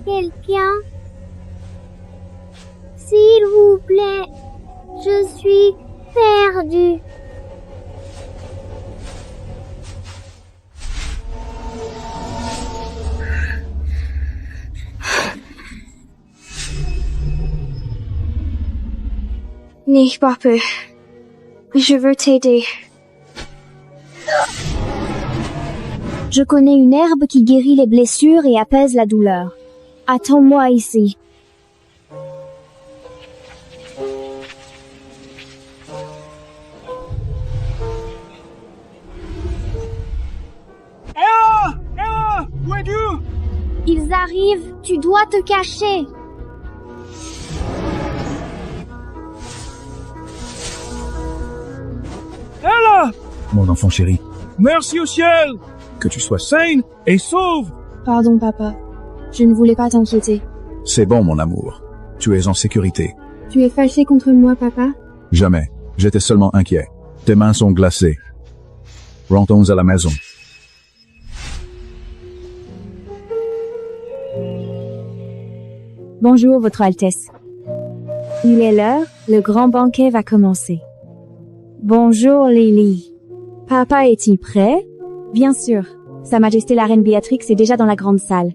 Quelqu'un? S'il vous plaît, je suis perdue. N'aie pas peur. Je veux t'aider. Je connais une herbe qui guérit les blessures et apaise la douleur. Attends-moi ici. Ella! Ella! Où es-tu? Ils arrivent, tu dois te cacher. Ella! Mon enfant chéri, Merci au ciel! Que tu sois saine et sauve! Pardon, papa. Je ne voulais pas t'inquiéter. c'est bon mon amour. Tu es en sécurité. Tu es fâché contre moi, papa? Jamais. J'étais seulement inquiet. Tes mains sont glacées. Rentrons à la maison. Bonjour, Votre Altesse. Il est l'heure, le grand banquet va commencer. Bonjour, Lily. Papa est-il prêt? Bien sûr. Sa Majesté la Reine Béatrix est déjà dans la grande salle.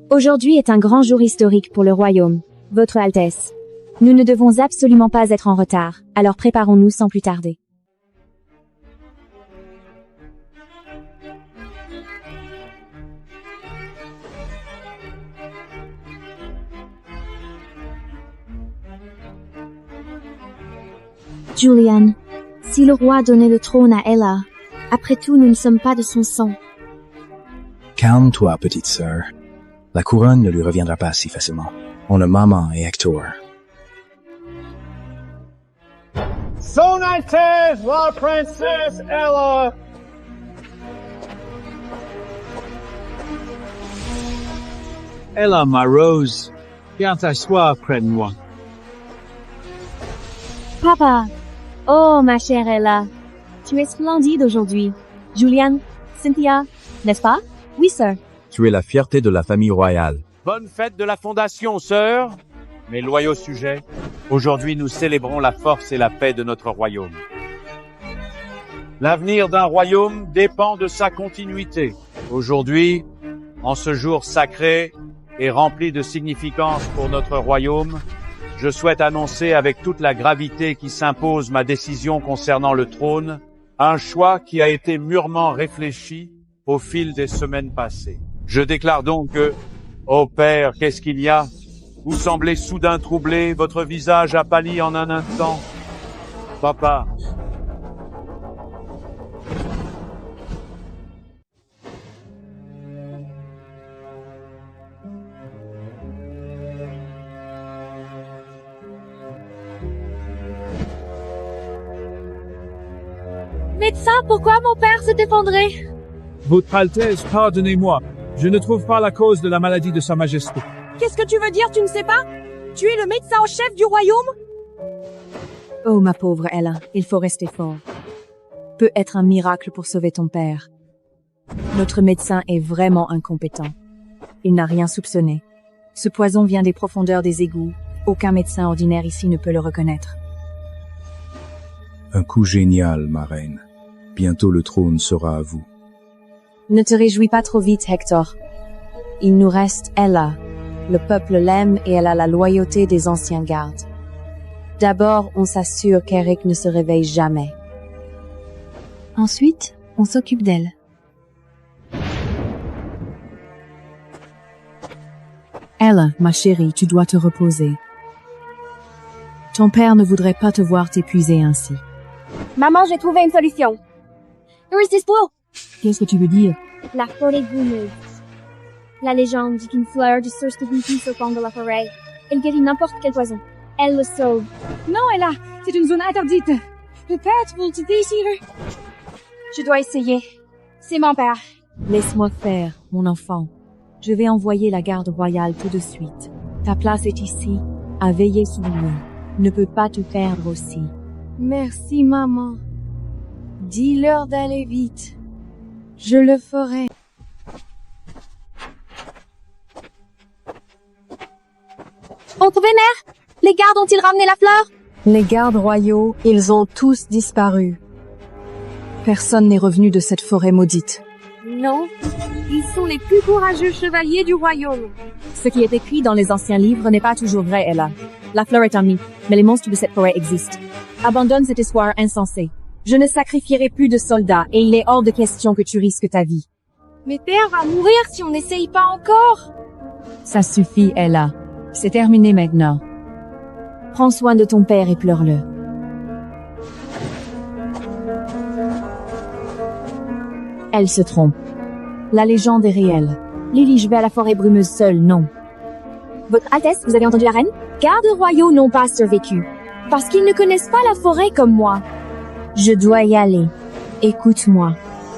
Aujourd'hui est un grand jour historique pour le royaume, Votre Altesse. Nous ne devons absolument pas être en retard, alors préparons-nous sans plus tarder. Julian, si le roi donnait le trône à Ella, après tout nous ne sommes pas de son sang. Calme-toi, petite sœur. La couronne ne lui reviendra pas si facilement. On a maman et Hector. Son Altesse, la princesse Ella! Ella, ma rose, viens t'asseoir près de moi. Papa! Oh, ma chère Ella! Tu es splendide aujourd'hui. Julian, Cynthia, n'est-ce pas? Oui, sir. Tu es la fierté de la famille royale. Bonne fête de la Fondation, sœurs, mes loyaux sujets. Aujourd'hui, nous célébrons la force et la paix de notre royaume. L'avenir d'un royaume dépend de sa continuité. Aujourd'hui, en ce jour sacré et rempli de significance pour notre royaume, je souhaite annoncer avec toute la gravité qui s'impose ma décision concernant le trône, un choix qui a été mûrement réfléchi au fil des semaines passées. Je déclare donc que, ô Père, qu'est-ce qu'il y a? Vous semblez soudain troublé, votre visage a pâli en un instant. Papa, Médecin, pourquoi mon père se défendrait? Votre Altesse, pardonnez-moi. Je ne trouve pas la cause de la maladie de Sa Majesté. Qu'est-ce que tu veux dire, tu ne sais pas? Tu es le médecin en chef du royaume? Oh, ma pauvre Ella, il faut rester fort. Peut être un miracle pour sauver ton père. Notre médecin est vraiment incompétent. Il n'a rien soupçonné. Ce poison vient des profondeurs des égouts. Aucun médecin ordinaire ici ne peut le reconnaître. Un coup génial, ma reine. Bientôt le trône sera à vous. Ne te réjouis pas trop vite, Hector. Il nous reste Ella. Le peuple l'aime et elle a la loyauté des anciens gardes. D'abord, on s'assure qu'Eric ne se réveille jamais. Ensuite, on s'occupe d'elle. Ella, ma chérie, tu dois te reposer. Ton père ne voudrait pas te voir t'épuiser ainsi. Maman, j'ai trouvé une solution. Irrésistible! Qu'est-ce que tu veux dire? La forêt brumeuse. La légende dit qu'une fleur du source de Buffy au fond de la forêt. Elle guérit n'importe quel poison. Elle le sauve. Non, Ella, c'est une zone interdite. Peut-être pour te désirer. Je dois essayer. C'est mon père. Laisse-moi faire, mon enfant. Je vais envoyer la garde royale tout de suite. Ta place est ici, à veiller sur nous. Ne peux pas te perdre aussi. Merci, maman. Dis-leur d'aller vite. Je le ferai. trop vénère. Les gardes ont-ils ramené la fleur? Les gardes royaux, ils ont tous disparu. Personne n'est revenu de cette forêt maudite. Non, ils sont les plus courageux chevaliers du royaume. Ce qui est écrit dans les anciens livres n'est pas toujours vrai, Ella. La fleur est un mythe, mais les monstres de cette forêt existent. Abandonne cette histoire insensée. Je ne sacrifierai plus de soldats et il est hors de question que tu risques ta vie. Mais père va mourir si on n'essaye pas encore. Ça suffit, Ella. C'est terminé maintenant. Prends soin de ton père et pleure-le. Elle se trompe. La légende est réelle. Lily, je vais à la forêt brumeuse seule, non. Votre Altesse, vous avez entendu la reine? Gardes royaux n'ont pas survécu. Parce qu'ils ne connaissent pas la forêt comme moi. Je dois y aller. Écoute-moi.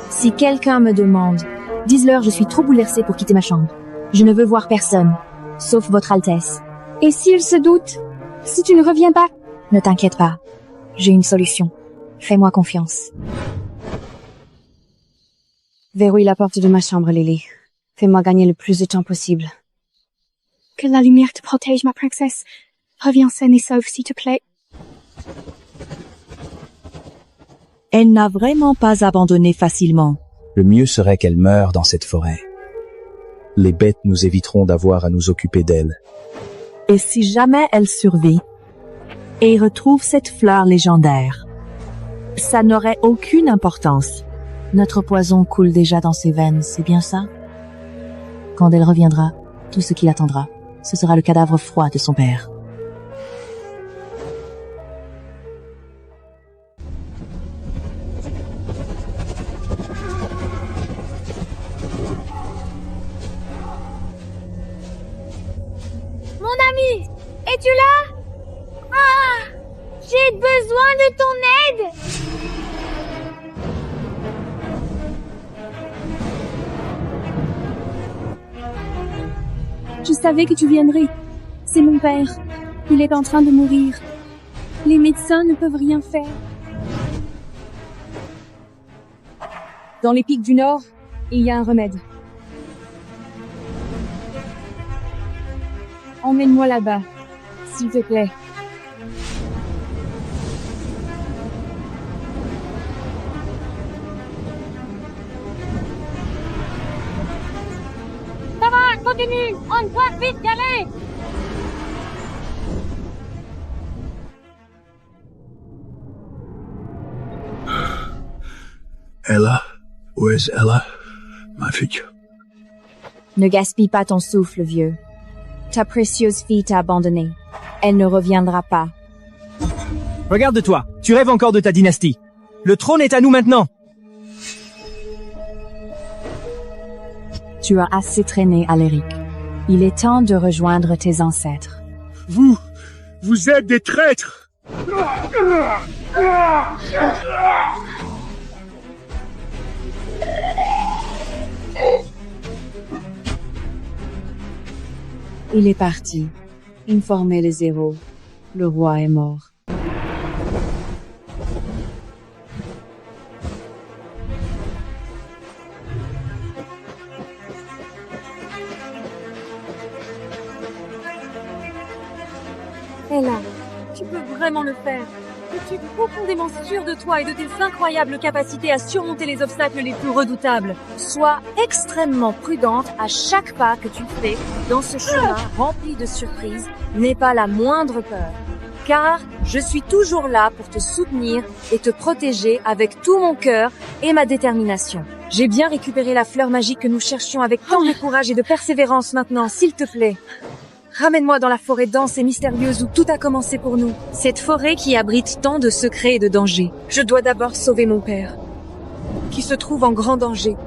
Si quelqu'un me demande, dis-leur je suis trop bouleversée pour quitter ma chambre. Je ne veux voir personne. Sauf votre Altesse. Et s'ils se doutent? Si tu ne reviens pas? Ne t'inquiète pas. J'ai une solution. Fais-moi confiance. Verrouille la porte de ma chambre, Lily. Fais-moi gagner le plus de temps possible. Que la lumière te protège, ma princesse. Reviens saine et sauve, s'il te plaît. Elle n'a vraiment pas abandonné facilement. Le mieux serait qu'elle meure dans cette forêt. Les bêtes nous éviteront d'avoir à nous occuper d'elle. Et si jamais elle survit et retrouve cette fleur légendaire, ça n'aurait aucune importance. Notre poison coule déjà dans ses veines, c'est bien ça? Quand elle reviendra, tout ce qui l'attendra, ce sera le cadavre froid de son père. Mon ami, es-tu là? Ah, j'ai besoin de ton aide. Je savais que tu viendrais. C'est mon père. Il est en train de mourir. Les médecins ne peuvent rien faire. Dans les pics du Nord, il y a un remède. Emmène-moi là-bas, s'il te plaît. Ça va, continue. On doit vite y aller. Ella? Où est Ella? Ma fille. Ne gaspille pas ton souffle, vieux. Ta précieuse fille t'a abandonné. Elle ne reviendra pas. Regarde-toi, tu rêves encore de ta dynastie. Le trône est à nous maintenant. Tu as assez traîné, Aléric. Il est temps de rejoindre tes ancêtres. Vous êtes des traîtres! Il est parti. Informez les héros. Le roi est mort. Ella, tu peux vraiment le faire. Je suis profondément sûre de toi et de tes incroyables capacités à surmonter les obstacles les plus redoutables. Sois extrêmement prudente à chaque pas que tu fais dans ce chemin rempli de surprises. N'aie pas la moindre peur. Car je suis toujours là pour te soutenir et te protéger avec tout mon cœur et ma détermination. J'ai bien récupéré la fleur magique que nous cherchions avec tant de courage et de persévérance maintenant, s'il te plaît. Ramène-moi dans la forêt dense et mystérieuse où tout a commencé pour nous. Cette forêt qui abrite tant de secrets et de dangers. Je dois d'abord sauver mon père, qui se trouve en grand danger,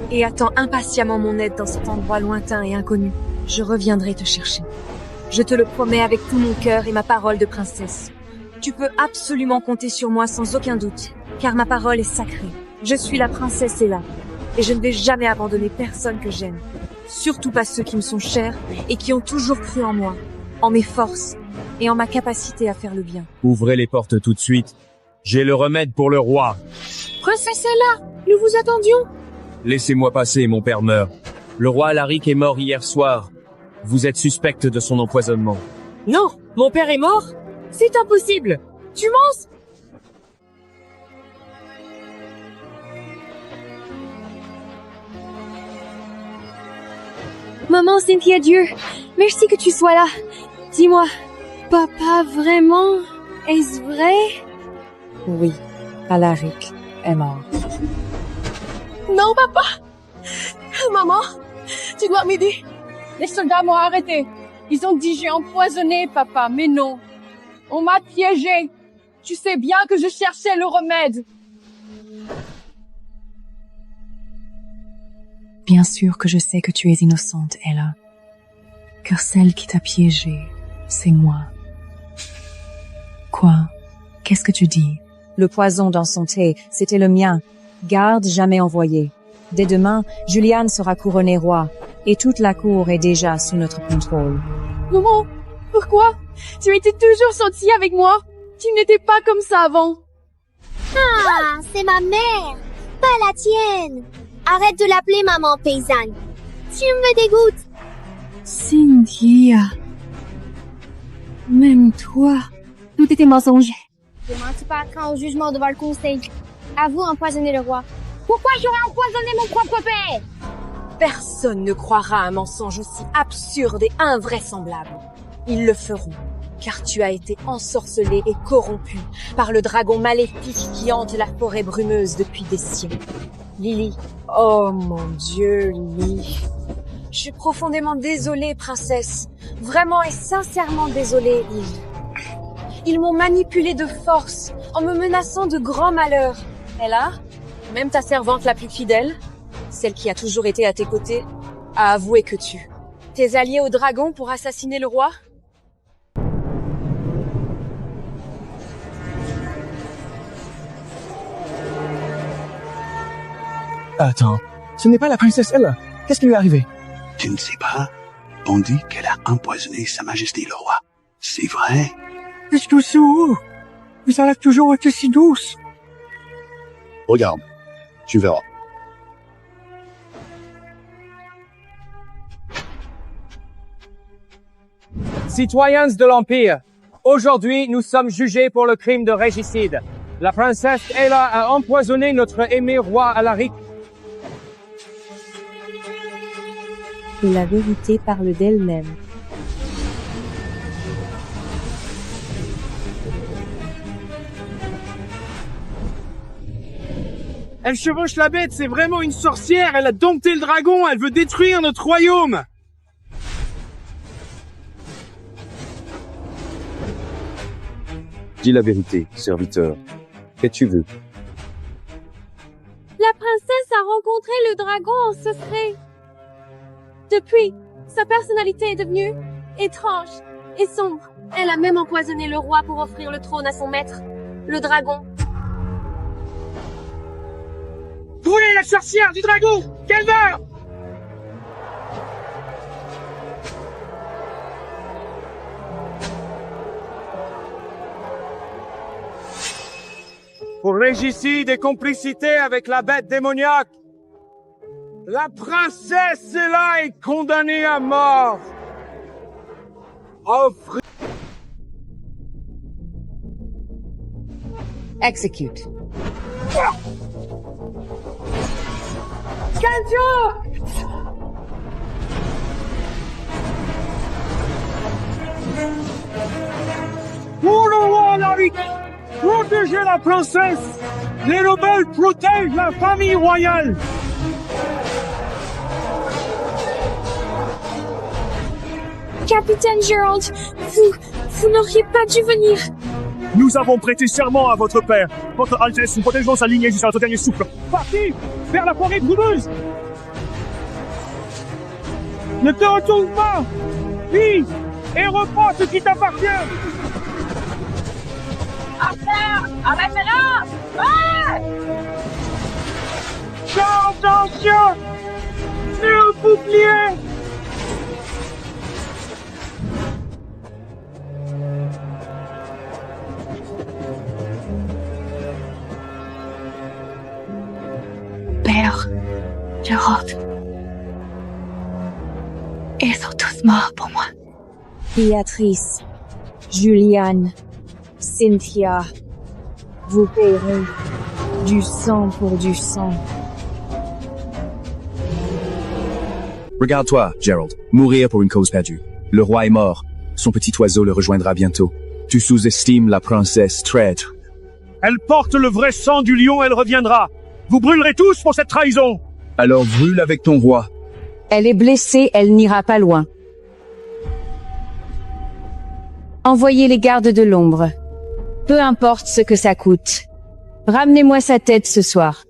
et attend impatiemment mon aide dans cet endroit lointain et inconnu. Je reviendrai te chercher. Je te le promets avec tout mon cœur et ma parole de princesse. Tu peux absolument compter sur moi sans aucun doute, car ma parole est sacrée. Je suis la princesse Ella, et je ne vais jamais abandonner personne que j'aime. Surtout pas ceux qui me sont chers et qui ont toujours cru en moi, en mes forces et en ma capacité à faire le bien. Ouvrez les portes tout de suite. J'ai le remède pour le roi. Princesse Ella, nous vous attendions. Laissez-moi passer, mon père meurt. Le roi Alaric est mort hier soir. Vous êtes suspecte de son empoisonnement. Non, mon père est mort? C'est impossible! Tu mens? Maman Cynthia Dieu, merci que tu sois là. Dis-moi, papa vraiment? Est-ce vrai? Oui, Alaric est mort. Non, papa! Maman, tu dois m'aider. Les soldats m'ont arrêté. Ils ont dit j'ai empoisonné, papa, mais non. On m'a piégé. Tu sais bien que je cherchais le remède. Bien sûr que je sais que tu es innocente, Ella. Car celle qui t'a piégée, c'est moi. Quoi? Qu'est-ce que tu dis? Le poison dans son thé, c'était le mien. Garde jamais envoyé. Dès demain, Julian sera couronné roi, et toute la cour est déjà sous notre contrôle. Maman, pourquoi? Tu étais toujours gentille avec moi. Tu n'étais pas comme ça avant. Ah, c'est ma mère, pas la tienne. Arrête de l'appeler maman paysanne. Tu me dégoûtes. Cynthia. Même toi. Tout était mensonge. Ne mentis pas quand au jugement devant le conseil. Avoue empoisonner le roi. Pourquoi j'aurais empoisonné mon propre père? Personne ne croira à un mensonge aussi absurde et invraisemblable. Ils le feront, car tu as été ensorcelé et corrompu par le dragon maléfique qui hante la forêt brumeuse depuis des siècles. Lily, oh mon Dieu, Lily. Je suis profondément désolée, princesse. Vraiment et sincèrement désolée, Ils m'ont manipulée de force, en me menaçant de grands malheurs. Et là, même ta servante la plus fidèle, celle qui a toujours été à tes côtés, a avoué que t'es allié au dragon pour assassiner le roi? Attends, ce n'est pas la princesse Ella. Qu'est-ce qui lui est arrivé? Tu ne sais pas? On dit qu'elle a empoisonné Sa Majesté le roi. C'est vrai? Est-ce que c'est où? Mais elle a toujours été si douce. Regarde, tu verras. Citoyens de l'Empire, aujourd'hui nous sommes jugés pour le crime de régicide. La princesse Ella a empoisonné notre aimé roi Alaric. Et la vérité parle d'elle-même. Elle chevauche la bête, c'est vraiment une sorcière, elle a dompté le dragon, elle veut détruire notre royaume. Dis la vérité, serviteur. Qu'est-ce que tu veux? La princesse a rencontré le dragon en secret. Depuis, sa personnalité est devenue étrange et sombre. Elle a même empoisonné le roi pour offrir le trône à son maître, le dragon. Brûlez la sorcière du dragon! Qu'elle meure! Pour régicide et complicité avec la bête démoniaque, la princesse Ella est condamnée à mort. Offrez... Execute. Pour le roi Alaric, protégez la princesse. Les rebelles protègent la famille royale. Capitaine Gerald, vous n'auriez pas dû venir. Nous avons prêté serment à votre père. Votre Altesse, nous protégerons sa lignée jusqu'à notre dernier souffle. Partez vers la forêt brumeuse. Ne te retourne pas. Vis et reprends ce qui t'appartient. Attention! C'est un bouclier! Père, Gerald. Ils sont tous morts pour moi. Béatrice, Julian, Cynthia, vous payerez du sang pour du sang. Regarde-toi, Gerald. Mourir pour une cause perdue. Le roi est mort. Son petit oiseau le rejoindra bientôt. Tu sous-estimes la princesse traître. Elle porte le vrai sang du lion, elle reviendra. Vous brûlerez tous pour cette trahison. Alors brûle avec ton roi. Elle est blessée, elle n'ira pas loin. Envoyez les gardes de l'ombre. Peu importe ce que ça coûte. Ramenez-moi sa tête ce soir.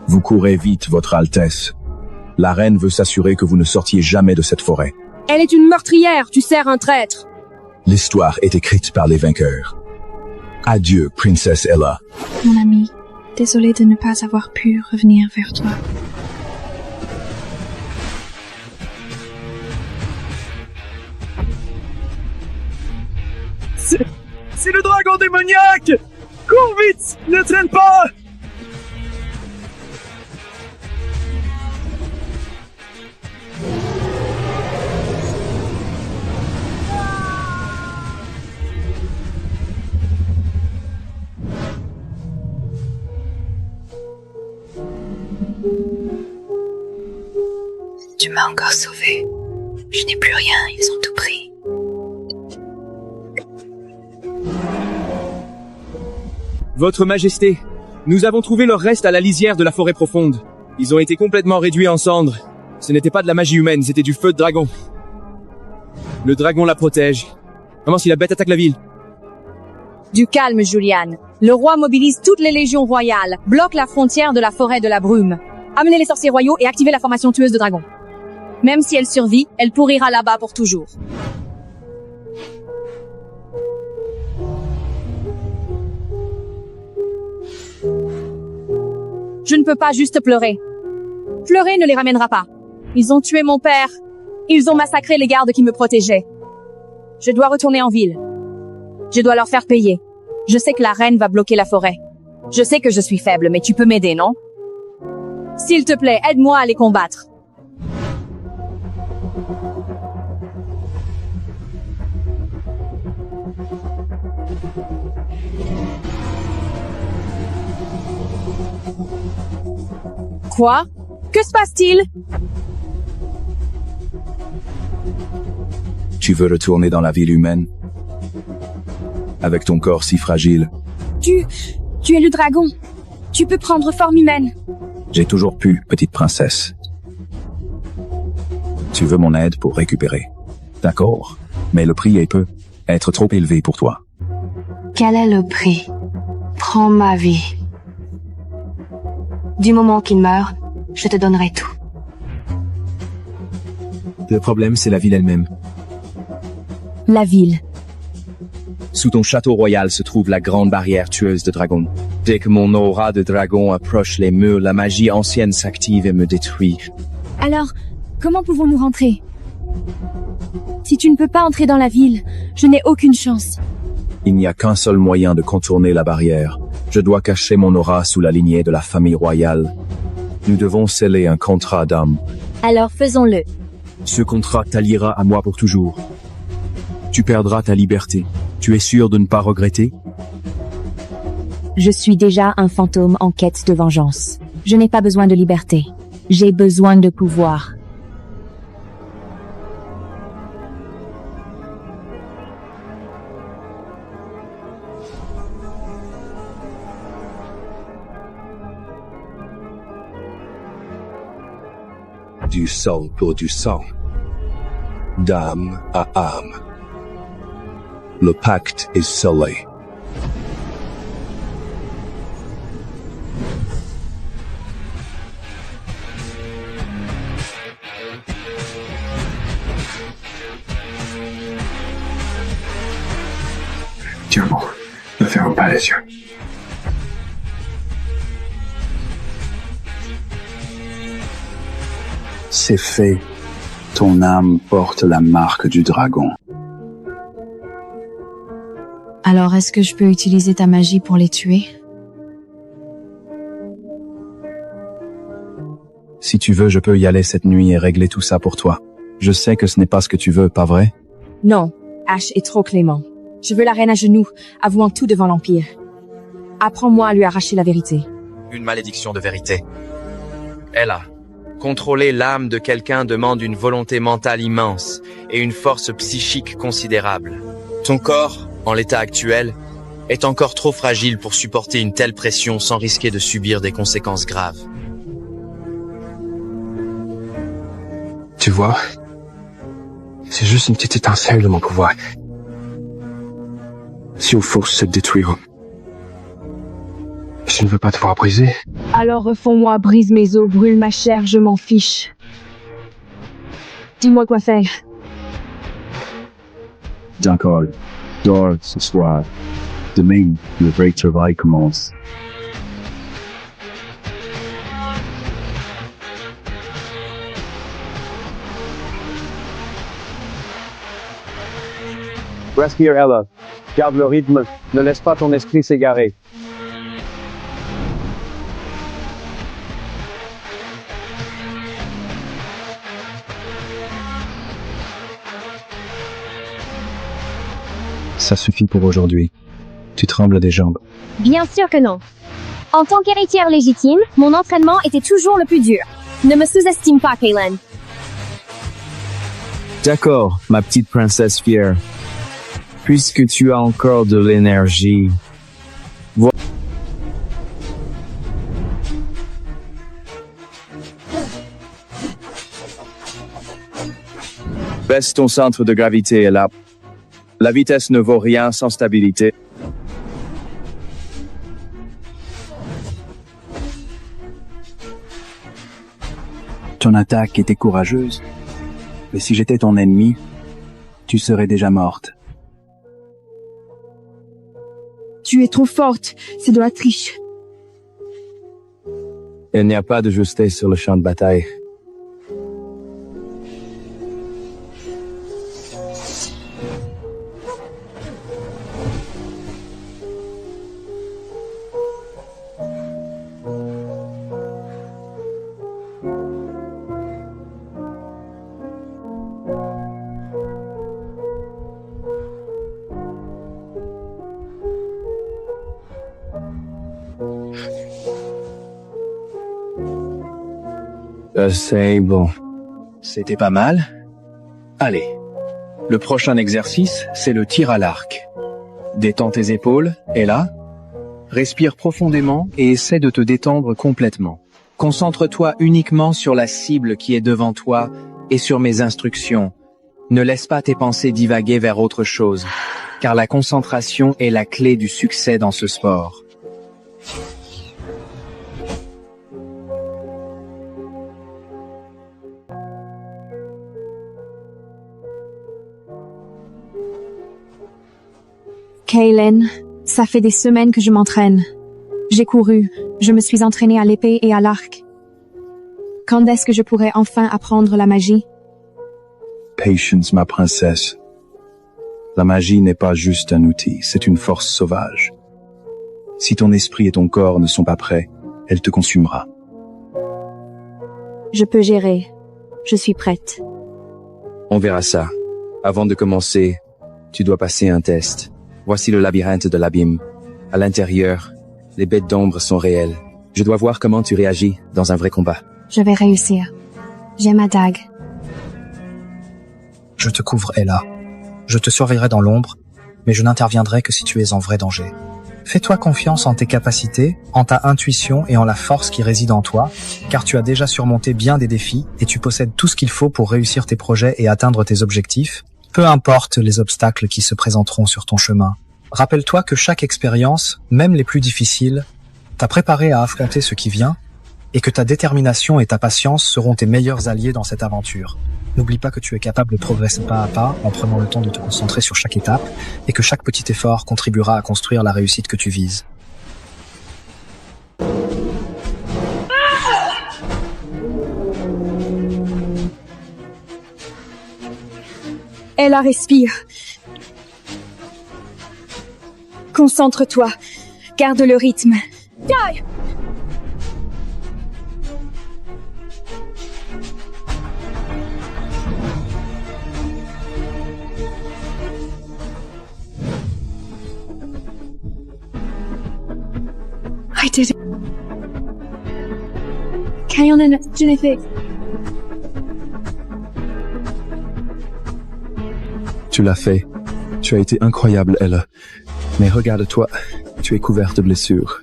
Vous courez vite, Votre Altesse. La reine veut s'assurer que vous ne sortiez jamais de cette forêt. Elle est une meurtrière, tu sers un traître. L'histoire est écrite par les vainqueurs. Adieu, princesse Ella. Mon ami, désolé de ne pas avoir pu revenir vers toi. C'est le dragon démoniaque! Cours vite! Ne traîne pas! Tu m'as encore sauvé. Je n'ai plus rien, ils ont tout pris. Votre Majesté, nous avons trouvé leurs restes à la lisière de la forêt profonde. Ils ont été complètement réduits en cendres. Ce n'était pas de la magie humaine, c'était du feu de dragon. Le dragon la protège. Vraiment, si la bête attaque la ville. Du calme, Julian. Le roi mobilise toutes les légions royales, bloque la frontière de la forêt de la brume. Amenez les sorciers royaux et activez la formation tueuse de dragons. Même si elle survit, elle pourrira là-bas pour toujours. Je ne peux pas juste pleurer. Pleurer ne les ramènera pas. Ils ont tué mon père. Ils ont massacré les gardes qui me protégeaient. Je dois retourner en ville. Je dois leur faire payer. Je sais que la reine va bloquer la forêt. Je sais que je suis faible, mais tu peux m'aider, non? S'il te plaît, aide-moi à les combattre. Quoi? Que se passe-t-il? Tu veux retourner dans la ville humaine? Avec ton corps si fragile. Tu es le dragon. Tu peux prendre forme humaine. J'ai toujours pu, petite princesse. Tu veux mon aide pour récupérer. D'accord, mais le prix peut être trop élevé pour toi. Quel est le prix? Prends ma vie. Du moment qu'il meurt, je te donnerai tout. Le problème, c'est la ville elle-même. La ville. Sous ton château royal se trouve la grande barrière tueuse de dragons. Dès que mon aura de dragon approche les murs, la magie ancienne s'active et me détruit. Alors, comment pouvons-nous rentrer? Si tu ne peux pas entrer dans la ville, je n'ai aucune chance. Il n'y a qu'un seul moyen de contourner la barrière. Je dois cacher mon aura sous la lignée de la famille royale. Nous devons sceller un contrat d'âme. Alors faisons-le. Ce contrat t'alliera à moi pour toujours. Tu perdras ta liberté. Tu es sûr de ne pas regretter? Je suis déjà un fantôme en quête de vengeance. Je n'ai pas besoin de liberté. J'ai besoin de pouvoir. Du sang pour du sang. D'âme à âme. Le pacte est scellé. Tiens bon, ne ferme pas les yeux. C'est fait. Ton âme porte la marque du dragon. Alors est-ce que je peux utiliser ta magie pour les tuer? Si tu veux, je peux y aller cette nuit et régler tout ça pour toi. Je sais que ce n'est pas ce que tu veux, pas vrai? Non, Ash est trop clément. Je veux la reine à genoux, avouant tout devant l'Empire. Apprends-moi à lui arracher la vérité. Une malédiction de vérité. Ella, contrôler l'âme de quelqu'un demande une volonté mentale immense et une force psychique considérable. Ton corps, en l'état actuel, est encore trop fragile pour supporter une telle pression sans risquer de subir des conséquences graves. Tu vois, c'est juste une petite étincelle de mon pouvoir. Si on force cette détruire, je ne veux pas te voir briser. Alors refends-moi, brise mes os, brûle ma chair, je m'en fiche. Dis-moi quoi faire. D'accord. Dors ce soir. Demain, le vrai travail commence. Respire, Ella. Garde le rythme. Ne laisse pas ton esprit s'égarer. Ça suffit pour aujourd'hui. Tu trembles des jambes. Bien sûr que non. En tant qu'héritière légitime, mon entraînement était toujours le plus dur. Ne me sous-estime pas, Kaylin. D'accord, ma petite princesse fière. Puisque tu as encore de l'énergie. Baisse ton centre de gravité est là. La vitesse ne vaut rien sans stabilité. Ton attaque était courageuse. Mais si j'étais ton ennemi, tu serais déjà morte. Tu es trop forte, c'est de la triche. Il n'y a pas de justesse sur le champ de bataille. C'est bon. C'était pas mal. Allez. Le prochain exercice, c'est le tir à l'arc. Détends tes épaules, et là. Respire profondément et essaie de te détendre complètement. Concentre-toi uniquement sur la cible qui est devant toi et sur mes instructions. Ne laisse pas tes pensées divaguer vers autre chose, car la concentration est la clé du succès dans ce sport. Kaylin, ça fait des semaines que je m'entraîne. J'ai couru, je me suis entraînée à l'épée et à l'arc. Quand est-ce que je pourrais enfin apprendre la magie? Patience, ma princesse. La magie n'est pas juste un outil, c'est une force sauvage. Si ton esprit et ton corps ne sont pas prêts, elle te consumera. Je peux gérer. Je suis prête. On verra ça. Avant de commencer, tu dois passer un test. Voici le labyrinthe de l'abîme. À l'intérieur, les bêtes d'ombre sont réelles. Je dois voir comment tu réagis dans un vrai combat. Je vais réussir. J'ai ma dague. Je te couvre, Ella. Je te surveillerai dans l'ombre, mais je n'interviendrai que si tu es en vrai danger. Fais-toi confiance en tes capacités, en ta intuition et en la force qui réside en toi, car tu as déjà surmonté bien des défis et tu possèdes tout ce qu'il faut pour réussir tes projets et atteindre tes objectifs, peu importe les obstacles qui se présenteront sur ton chemin. Rappelle-toi que chaque expérience, même les plus difficiles, t'a préparé à affronter ce qui vient et que ta détermination et ta patience seront tes meilleurs alliés dans cette aventure. N'oublie pas que tu es capable de progresser pas à pas en prenant le temps de te concentrer sur chaque étape et que chaque petit effort contribuera à construire la réussite que tu vises. Ella, respire. Concentre-toi. Garde le rythme. Die! I did it. Kaionen, je l'ai fait. Tu l'as fait. Tu as été incroyable, Ella. Mais regarde-toi, tu es couverte de blessures.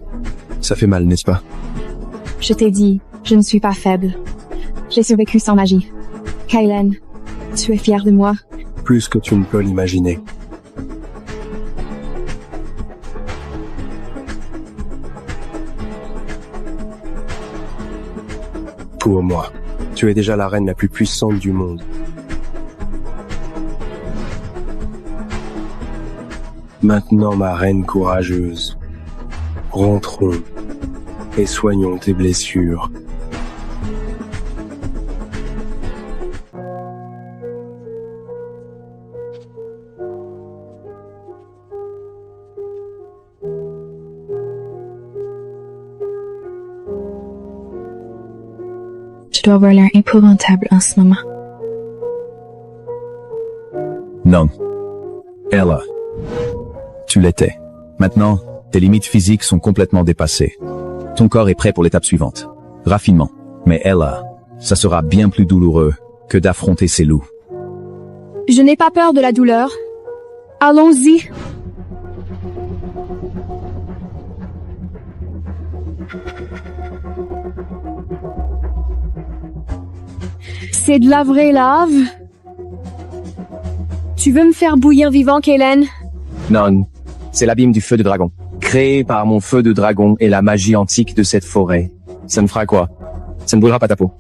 Ça fait mal, n'est-ce pas? Je t'ai dit, je ne suis pas faible. J'ai survécu sans magie. Kaelen, tu es fier de moi? Plus que tu ne peux l'imaginer. Pour moi, tu es déjà la reine la plus puissante du monde. Maintenant, ma reine courageuse, rentrons et soignons tes blessures. Tu dois avoir l'air épouvantable en ce moment. Non. Ella. Tu l'étais. Maintenant, tes limites physiques sont complètement dépassées. Ton corps est prêt pour l'étape suivante. Raffinement. Mais Ella, ça sera bien plus douloureux que d'affronter ces loups. Je n'ai pas peur de la douleur. Allons-y. C'est de la vraie lave. Tu veux me faire bouillir vivant, Kaelen? Non, c'est l'abîme du feu de dragon. Créé par mon feu de dragon et la magie antique de cette forêt. Ça ne fera quoi? Ça ne brûlera pas ta peau.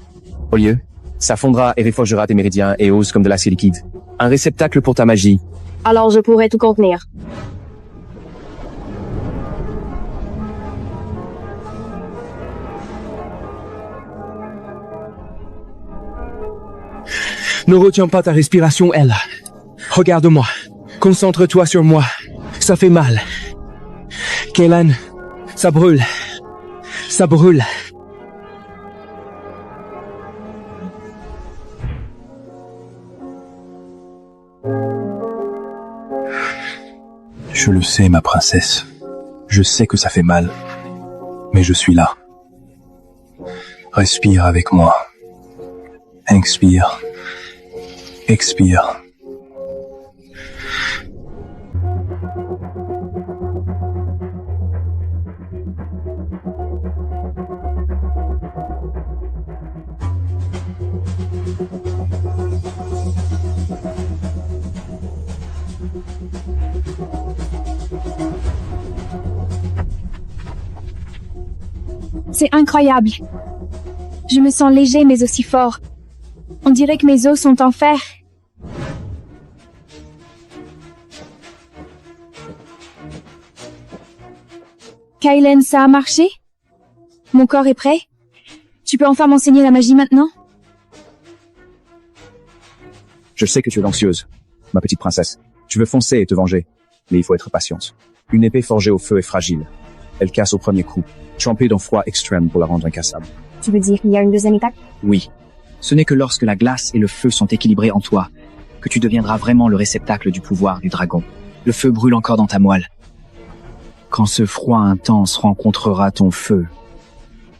Au lieu, ça fondra et réforgera tes méridiens et ose comme de l'acier liquide. Un réceptacle pour ta magie. Alors je pourrais tout contenir. Ne retiens pas ta respiration, Ella. Regarde-moi. Concentre-toi sur moi. Ça fait mal. Kaelen, ça brûle. Ça brûle. Je le sais, ma princesse. Je sais que ça fait mal. Mais je suis là. Respire avec moi. Inspire. Expire. C'est incroyable. Je me sens léger mais aussi fort. On dirait que mes os sont en fer. Kaelen, ça a marché? Mon corps est prêt? Tu peux enfin m'enseigner la magie maintenant? Je sais que tu es anxieuse, ma petite princesse. Tu veux foncer et te venger. Mais il faut être patiente. Une épée forgée au feu est fragile. Elle casse au premier coup. Trempée dans froid extrême pour la rendre incassable. Tu veux dire qu'il y a une deuxième étape? Oui. Ce n'est que lorsque la glace et le feu sont équilibrés en toi que tu deviendras vraiment le réceptacle du pouvoir du dragon. Le feu brûle encore dans ta moelle. Quand ce froid intense rencontrera ton feu,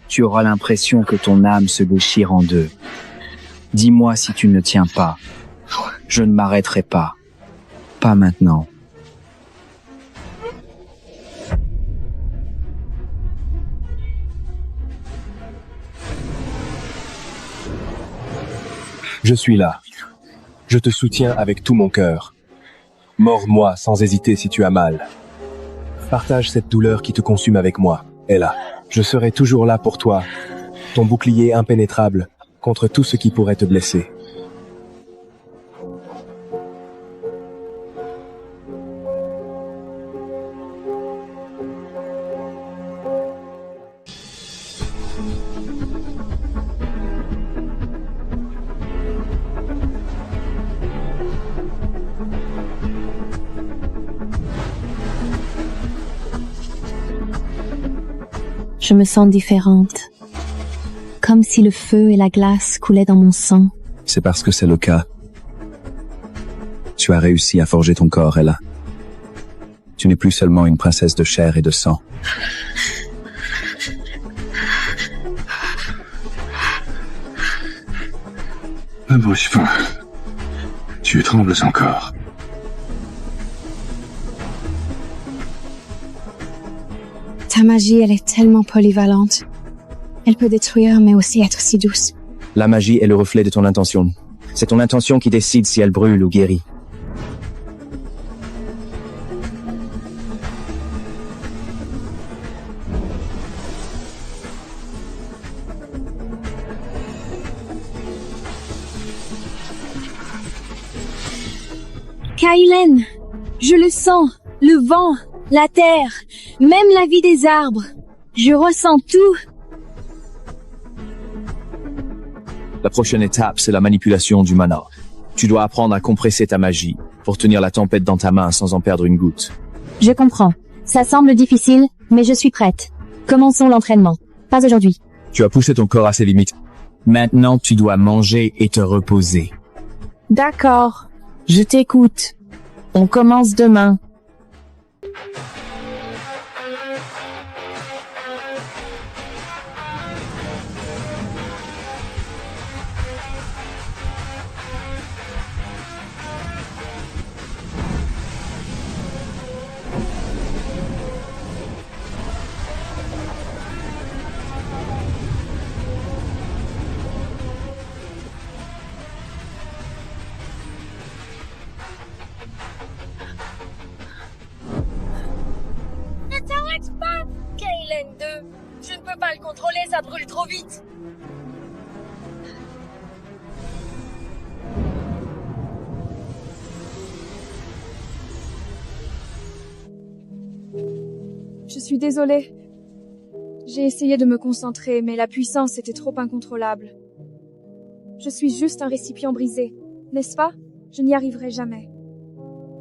tu auras l'impression que ton âme se déchire en deux. Dis-moi si tu ne tiens pas. Je ne m'arrêterai pas. Pas maintenant. Je suis là. Je te soutiens avec tout mon cœur. Mords-moi sans hésiter si tu as mal. Partage cette douleur qui te consume avec moi, Ella. Je serai toujours là pour toi, ton bouclier impénétrable contre tout ce qui pourrait te blesser. Je me sens différente. Comme si le feu et la glace coulaient dans mon sang. C'est parce que c'est le cas. Tu as réussi à forger ton corps, Ella. Tu n'es plus seulement une princesse de chair et de sang. Ne bouge pas. Tu trembles encore. Ta magie, elle est tellement polyvalente. Elle peut détruire, mais aussi être si douce. La magie est le reflet de ton intention. C'est ton intention qui décide si elle brûle ou guérit. Kaelen, je le sens, le vent, la terre, même la vie des arbres. Je ressens tout. La prochaine étape, c'est la manipulation du mana. Tu dois apprendre à compresser ta magie pour tenir la tempête dans ta main sans en perdre une goutte. Je comprends. Ça semble difficile, mais je suis prête. Commençons l'entraînement. Pas aujourd'hui. Tu as poussé ton corps à ses limites. Maintenant, tu dois manger et te reposer. D'accord. Je t'écoute. On commence demain. Ne t'arrête pas, Kaelen 2. Je ne peux pas le contrôler, ça brûle trop vite. Je suis désolée. J'ai essayé de me concentrer, mais la puissance était trop incontrôlable. Je suis juste un récipient brisé, n'est-ce pas? Je n'y arriverai jamais.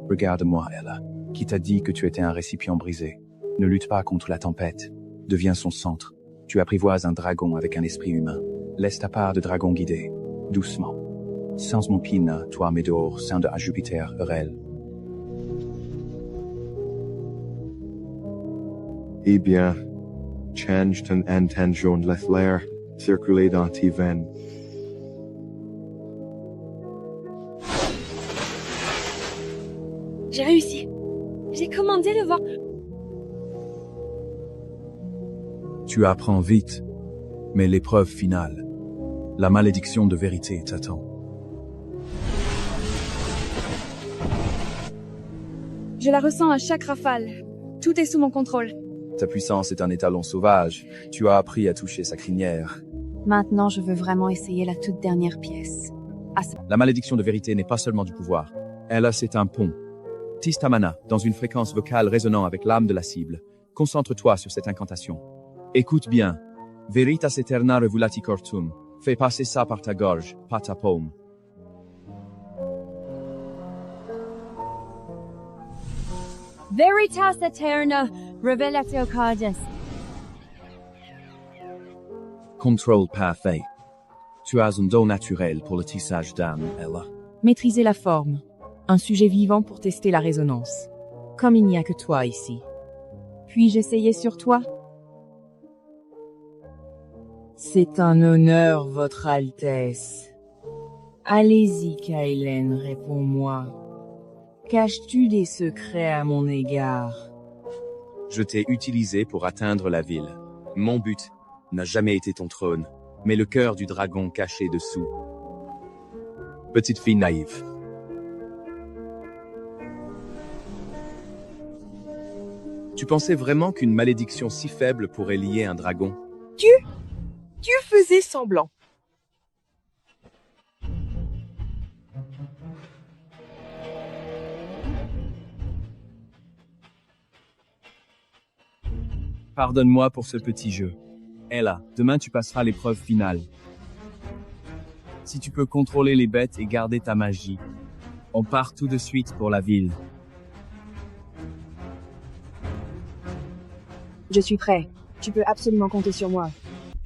Regarde-moi, Ella. Qui t'a dit que tu étais un récipient brisé? Ne lutte pas contre la tempête. Deviens son centre. Tu apprivoises un dragon avec un esprit humain. Laisse ta part de dragon guider. Doucement. Sans mon pina, toi Médor, saint de Jupiter, Eurel. Eh bien, change ton intention de l'air circuler dans tes veines. J'ai réussi. J'ai commandé le vent. Tu apprends vite, mais l'épreuve finale, la malédiction de vérité t'attend. Je la ressens à chaque rafale. Tout est sous mon contrôle. Ta puissance est un étalon sauvage. Tu as appris à toucher sa crinière. Maintenant, je veux vraiment essayer la toute dernière pièce. La malédiction de vérité n'est pas seulement du pouvoir. Elle, c'est un pont. Tisse ta mana dans une fréquence vocale résonnant avec l'âme de la cible. Concentre-toi sur cette incantation. Écoute bien. Veritas aeterna revulati cortum. Fais passer ça par ta gorge, pas ta paume. Veritas aeterna revelatio cordis. Control parfait. Tu as un don naturel pour le tissage d'âme, Ella. Maîtriser la forme. Un sujet vivant pour tester la résonance. Comme il n'y a que toi ici. Puis-je essayer sur toi? C'est un honneur, Votre Altesse. Allez-y, Kaelen, réponds-moi. Caches-tu des secrets à mon égard? Je t'ai utilisé pour atteindre la ville. Mon but n'a jamais été ton trône, mais le cœur du dragon caché dessous. Petite fille naïve. Tu pensais vraiment qu'une malédiction si faible pourrait lier un dragon? Tu faisais semblant. Pardonne-moi pour ce petit jeu. Ella, demain tu passeras l'épreuve finale. Si tu peux contrôler les bêtes et garder ta magie, on part tout de suite pour la ville. Je suis prêt. Tu peux absolument compter sur moi.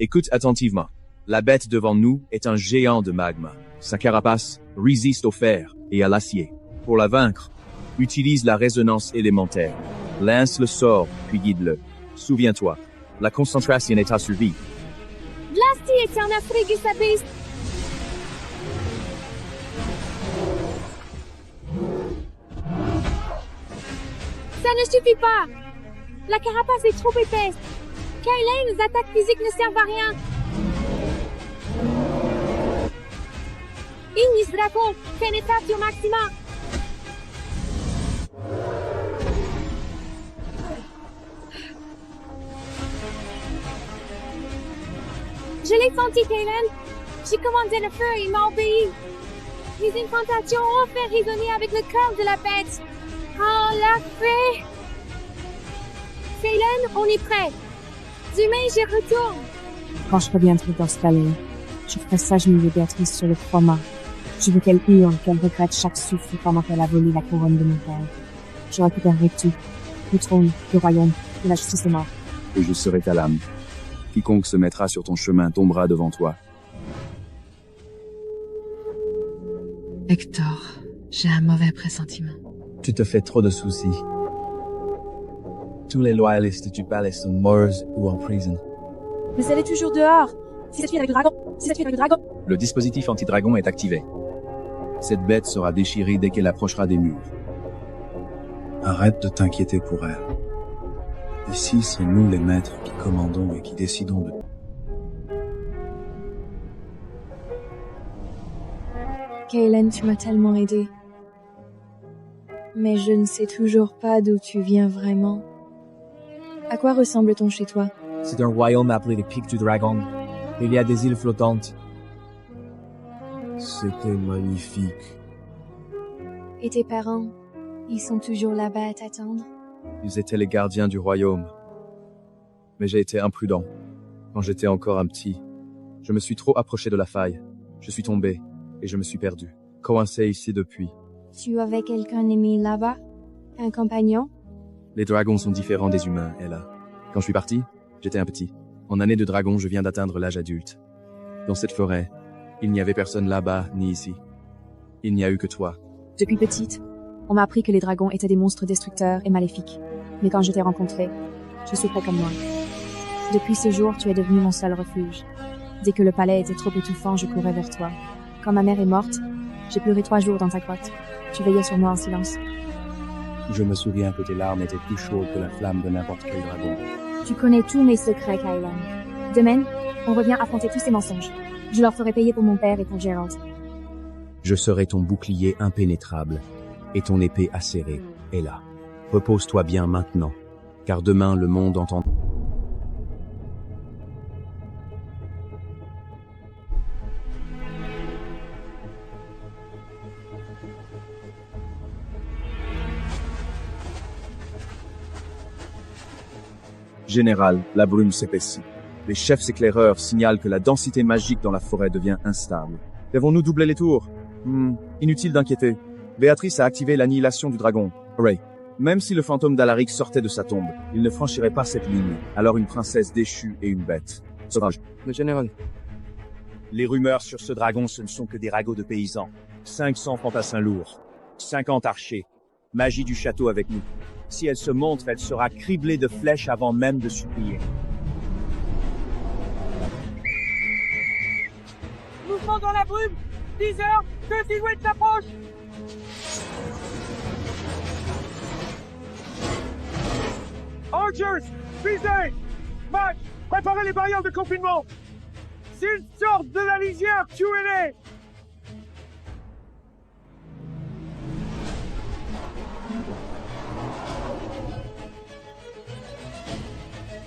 Écoute attentivement. La bête devant nous est un géant de magma. Sa carapace résiste au fer et à l'acier. Pour la vaincre, utilise la résonance élémentaire. Lance le sort, puis guide-le. Souviens-toi, la concentration est ta survie. Blasty est en Afrique et sa base. Ça ne suffit pas. La carapace est trop épaisse. Kylane's attaques physiques ne servent à rien. Ignis Dragon, pénétration maxima. Je l'ai senti, Kaylane. J'ai commandé le feu et il m'a obéi. Les incantations ont fait résonner avec le cœur de la bête. Oh, la fée! Kaylane, on est prêt. Demain, j'y retourne. Quand je reviendrai dans ce palais, je ferai s'agenouiller Béatrice sur le croix-mât. Je veux qu'elle hurle, qu'elle regrette chaque souffle pendant qu'elle a volé la couronne de mon père. Je récupérerai tout. Le trône, le royaume, et la justice est morte. Et je serai ta lame. Quiconque se mettra sur ton chemin tombera devant toi. Hector, j'ai un mauvais pressentiment. Tu te fais trop de soucis. Tous les loyalistes du palais sont morts ou en prison. Mais elle est toujours dehors. Si ça tue avec le dragon. Si ça tue avec le dragon. Le dispositif anti-dragon est activé. Cette bête sera déchirée dès qu'elle approchera des murs. Arrête de t'inquiéter pour elle. Ici, c'est nous les maîtres qui commandons et qui décidons de... Kaylane, tu m'as tellement aidé. Mais je ne sais toujours pas d'où tu viens vraiment. À quoi ressemble-t-on chez toi? C'est un royaume appelé les Pics du Dragon. Il y a des îles flottantes. C'était magnifique. Et tes parents, ils sont toujours là-bas à t'attendre? Ils étaient les gardiens du royaume. Mais j'ai été imprudent. Quand j'étais encore un petit, je me suis trop approché de la faille. Je suis tombé et je me suis perdu. Coincé ici depuis. Tu avais quelqu'un d'ennemi là-bas? Un compagnon? Les dragons sont différents des humains, Ella. Quand je suis parti, j'étais un petit. En année de dragon, je viens d'atteindre l'âge adulte. Dans cette forêt, il n'y avait personne là-bas ni ici. Il n'y a eu que toi. Depuis petite, on m'a appris que les dragons étaient des monstres destructeurs et maléfiques. Mais quand je t'ai rencontré, je souffrais comme moi. Depuis ce jour, tu es devenu mon seul refuge. Dès que le palais était trop étouffant, je courais vers toi. Quand ma mère est morte, j'ai pleuré 3 jours dans ta grotte. Tu veillais sur moi en silence. Je me souviens que tes larmes étaient plus chaudes que la flamme de n'importe quel dragon. Tu connais tous mes secrets, Kylan. Demain, on revient affronter tous ces mensonges. Je leur ferai payer pour mon père et pour Gerald. Je serai ton bouclier impénétrable et ton épée acérée. Ella, repose-toi bien maintenant, car demain le monde entend... Général, la brume s'épaissit. Les chefs éclaireurs signalent que la densité magique dans la forêt devient instable. Devons-nous doubler les tours? Inutile d'inquiéter. Béatrice a activé l'annihilation du dragon. Hooray. Même si le fantôme d'Alaric sortait de sa tombe, il ne franchirait pas cette ligne. Alors une princesse déchue et une bête. Sauvage. Le général. Les rumeurs sur ce dragon, ce ne sont que des ragots de paysans. 500 fantassins lourds. 50 archers. Magie du château avec nous. Si elle se montre, elle sera criblée de flèches avant même de supplier. Mouvement dans la brume. 10 heures, 2 silhouettes s'approchent. Archers, visez. Match, préparez les barrières de confinement. S'ils sortent de la lisière, tuez-les.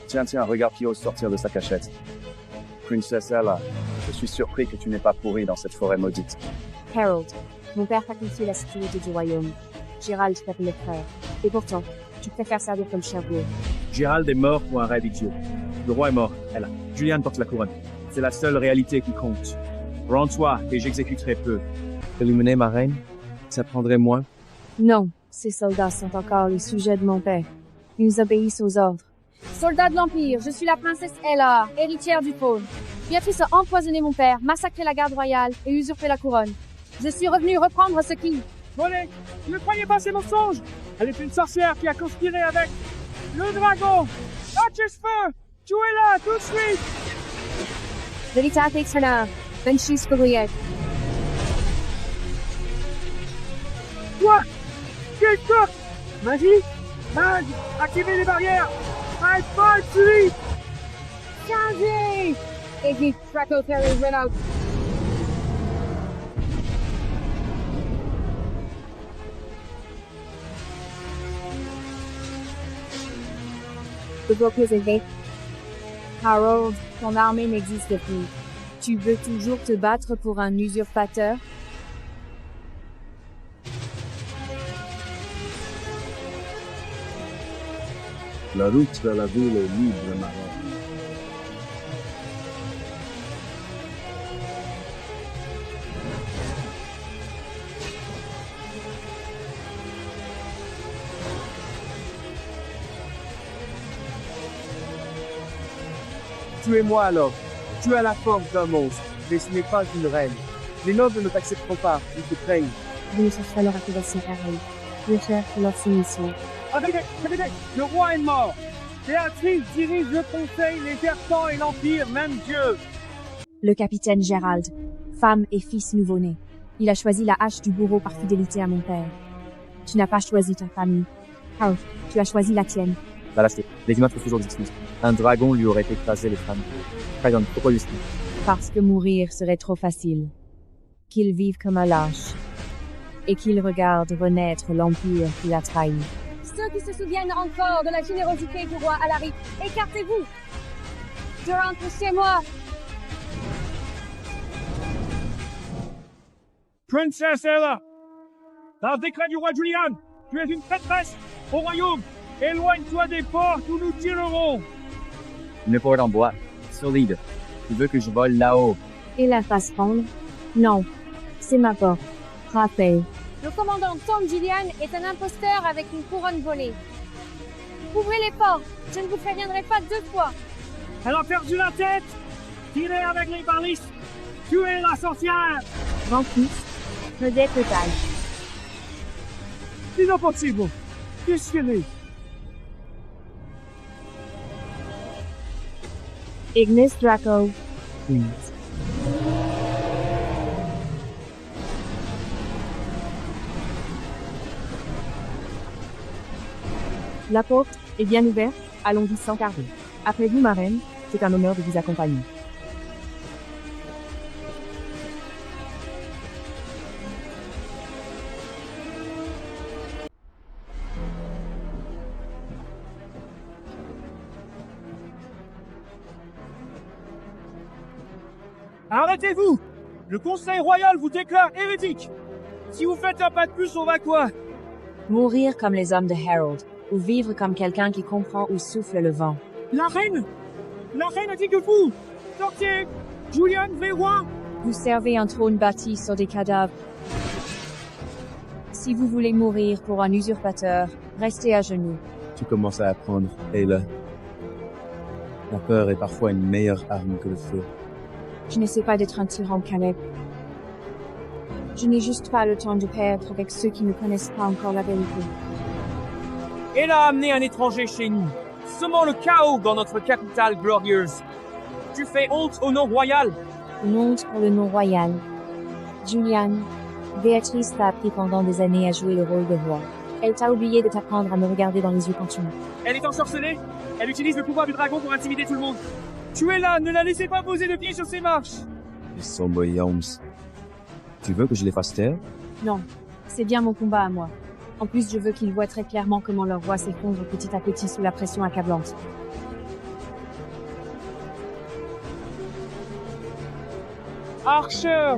Tiens, regarde qui ose sortir de sa cachette. Princesse Ella, je suis surpris que tu n'aies pas pourri dans cette forêt maudite. Harold, mon père a confié la sécurité du royaume. Gérald t'appelait frère. Et pourtant, tu préfères servir comme Cherbourg. Gérald est mort pour un rêve idiot. Le roi est mort, Ella. Julian porte la couronne. C'est la seule réalité qui compte. Rends-toi et j'exécuterai peu. Éliminer ma reine, ça prendrait moins. Non, ces soldats sont encore le sujet de mon père. Ils obéissent aux ordres. Soldats de l'Empire, je suis la princesse Ella, héritière du trône. Béatrice a empoisonné mon père, massacré la garde royale et usurpé la couronne. Je suis revenue reprendre ce qui... Volé, ne croyez pas ces mensonges. Elle est une sorcière qui a conspiré avec le dragon. Lâchez-feu, tuez-la tout de suite. Vérité éternelle, Benchis Gabriel. Quoi? Quel toc? Magie? Mag, activez les barrières. High five, celui. Changez! Iggy, Draco Terry, run out. Harold, ton armée n'existe plus. Tu veux toujours te battre pour un usurpateur? La route vers la ville est libre, ma reine. Tuez-moi alors. Tu as la forme d'un monstre, mais ce n'est pas une reine. Les nobles ne t'accepteront pas, ils te craignent. Vous ne cherchez pas leur approbation, Harold. Je cherche leur soumission. Arrêtez, le roi est mort. Béatrice dirige le conseil, les serpents et l'Empire, même Dieu. Le capitaine Gérald, femme et fils nouveau-né. Il a choisi la hache du bourreau par fidélité à mon père. Tu n'as pas choisi ta famille. Harold, tu as choisi la tienne. La lâcheté. Les humains trouvent toujours des excuses. Un dragon lui aurait écrasé les femmes. Pardon, pourquoi lui? Parce que mourir serait trop facile. Qu'il vive comme un lâche. Et qu'il regarde renaître l'Empire qu'il a trahi. Ceux qui se souviennent encore de la générosité du roi Alaric, écartez-vous. Je rentre chez moi. Princesse Ella, par décret du roi Julian, tu es une traîtresse au royaume. Éloigne-toi des portes où nous tirerons. Une porte en bois, solide. Tu veux que je vole là-haut? Et la fasse prendre? Non. C'est ma porte. Rappel. Le commandant Tom Julian est un imposteur avec une couronne volée. Ouvrez les portes, je ne vous préviendrai pas 2 fois. Elle a perdu la tête. Tirez avec les balistes. Tuez la sorcière. Grand fils, vedette totale. C'est impossible. Qu'est-ce qu'elle est? Ignis Draco. Please. La porte est bien ouverte, allons-y sans tarder. Après vous, ma reine, c'est un honneur de vous accompagner. Arrêtez-vous! Le Conseil royal vous déclare hérétique! Si vous faites un pas de plus, on va quoi? Mourir comme les hommes de Harold, ou vivre comme quelqu'un qui comprend où souffle le vent. La reine! La reine a dit que vous! Sortez! Julian, vrai roi! Vous servez un trône bâti sur des cadavres. Si vous voulez mourir pour un usurpateur, restez à genoux. Tu commences à apprendre, Ayla. La peur est parfois une meilleure arme que le feu. Je n'essaie pas d'être un tyran, Caleb. Je n'ai juste pas le temps de perdre avec ceux qui ne connaissent pas encore la vérité. Elle a amené un étranger chez nous, semant le chaos dans notre capitale glorieuse. Tu fais honte au nom royal. Une honte pour le nom royal. Julian, Béatrice t'a appris pendant des années à jouer le rôle de roi. Elle t'a oublié de t'apprendre à me regarder dans les yeux quand tu mens. Elle est ensorcelée. Elle utilise le pouvoir du dragon pour intimider tout le monde. Tuez-la, ne la laissez pas poser le pied sur ses marches. Les Somboy Holmes. Tu veux que je les fasse taire? Non, c'est bien mon combat à moi. En plus, je veux qu'ils voient très clairement comment leur roi s'effondre petit à petit sous la pression accablante. Archer,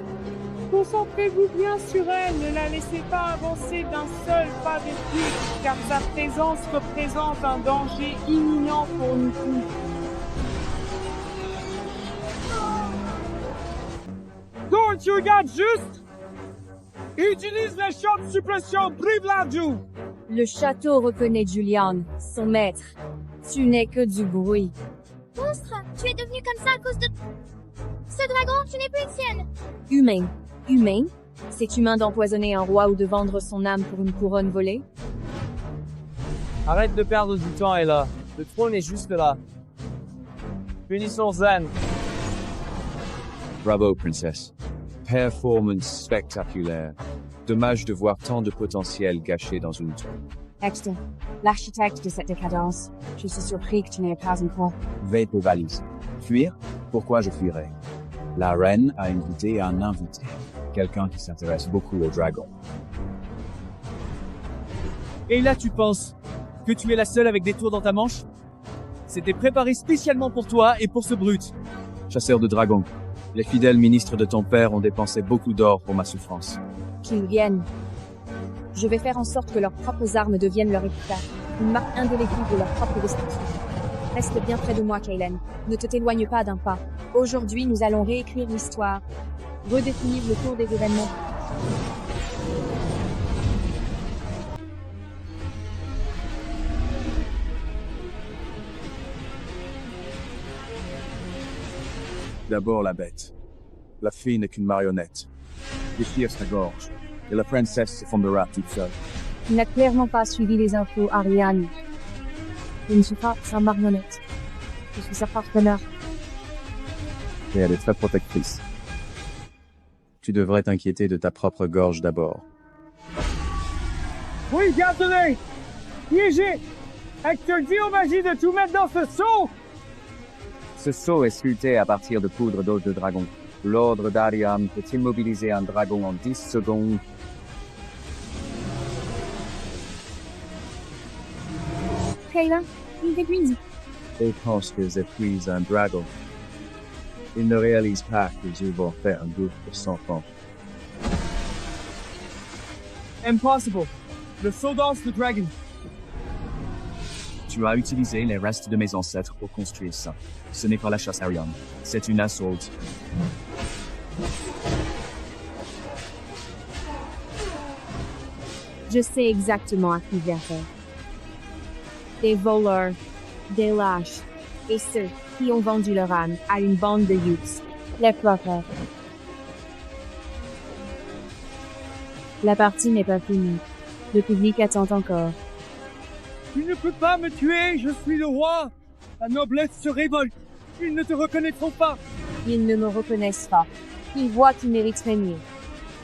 concentrez-vous bien sur elle, ne la laissez pas avancer d'un seul pas de plus, car sa présence représente un danger imminent pour nous tous. Donc, tu regardes juste! Utilise les champs de suppression, brive-la, Dieu! Le château reconnaît Julian, son maître. Tu n'es que du bruit. Monstre, tu es devenu comme ça à cause de... Ce dragon, tu n'es plus tienne. Humain. Humain? C'est humain d'empoisonner un roi ou de vendre son âme pour une couronne volée? Arrête de perdre du temps, Ella. Le trône est juste là. Punissons Zan. Bravo, princesse. Performance spectaculaire. Dommage de voir tant de potentiel gâché dans une tombe. Hector, l'architecte de cette décadence, je suis surpris que tu n'aies pas encore. Vais tes valises. Fuir? Pourquoi je fuirais? La reine a invité un invité. Quelqu'un qui s'intéresse beaucoup aux dragons. Et là, tu penses que tu es la seule avec des tours dans ta manche? C'était préparé spécialement pour toi et pour ce brute. Chasseur de dragons. Les fidèles ministres de ton père ont dépensé beaucoup d'or pour ma souffrance. Qu'ils viennent. Je vais faire en sorte que leurs propres armes deviennent leur épitaphe, une marque indélébile de leur propre destruction. Reste bien près de moi, Kaylen. Ne te t'éloigne pas d'un pas. Aujourd'hui, nous allons réécrire l'histoire, redéfinir le cours des événements. D'abord la bête. La fille n'est qu'une marionnette. Déchire sa gorge, et la princesse s'effondrera toute seule. Tu n'as clairement pas suivi les infos, Ariane. Je ne suis pas sa marionnette. Je suis sa partenaire. Et elle est très protectrice. Tu devrais t'inquiéter de ta propre gorge d'abord. Oui, garde-les! Piégé! Hector, dis au magie de tout mettre dans ce seau! Ce seau est sculpté à partir de poudre d'eau de dragon. L'ordre d'Ariam peut immobiliser un dragon en 10 secondes. Kayla, il t'épuise. Et pense que j'épuise un dragon. Ils ne réalisent pas qu'ils vont faire un goutte de sang franc. Impossible. Le seau danse le dragon. Tu as utilisé les restes de mes ancêtres pour construire ça. Ce n'est pas la chasse Ariane. C'est une assaut. Je sais exactement à qui faire faire. Des voleurs, des lâches, et ceux qui ont vendu leur âme à une bande de youths, les propres. La partie n'est pas finie. Le public attend encore. Tu ne peux pas me tuer, je suis le roi! La noblesse se révolte. Ils ne te reconnaîtront pas. Ils ne me reconnaissent pas. Ils voient qu'ils méritent mieux.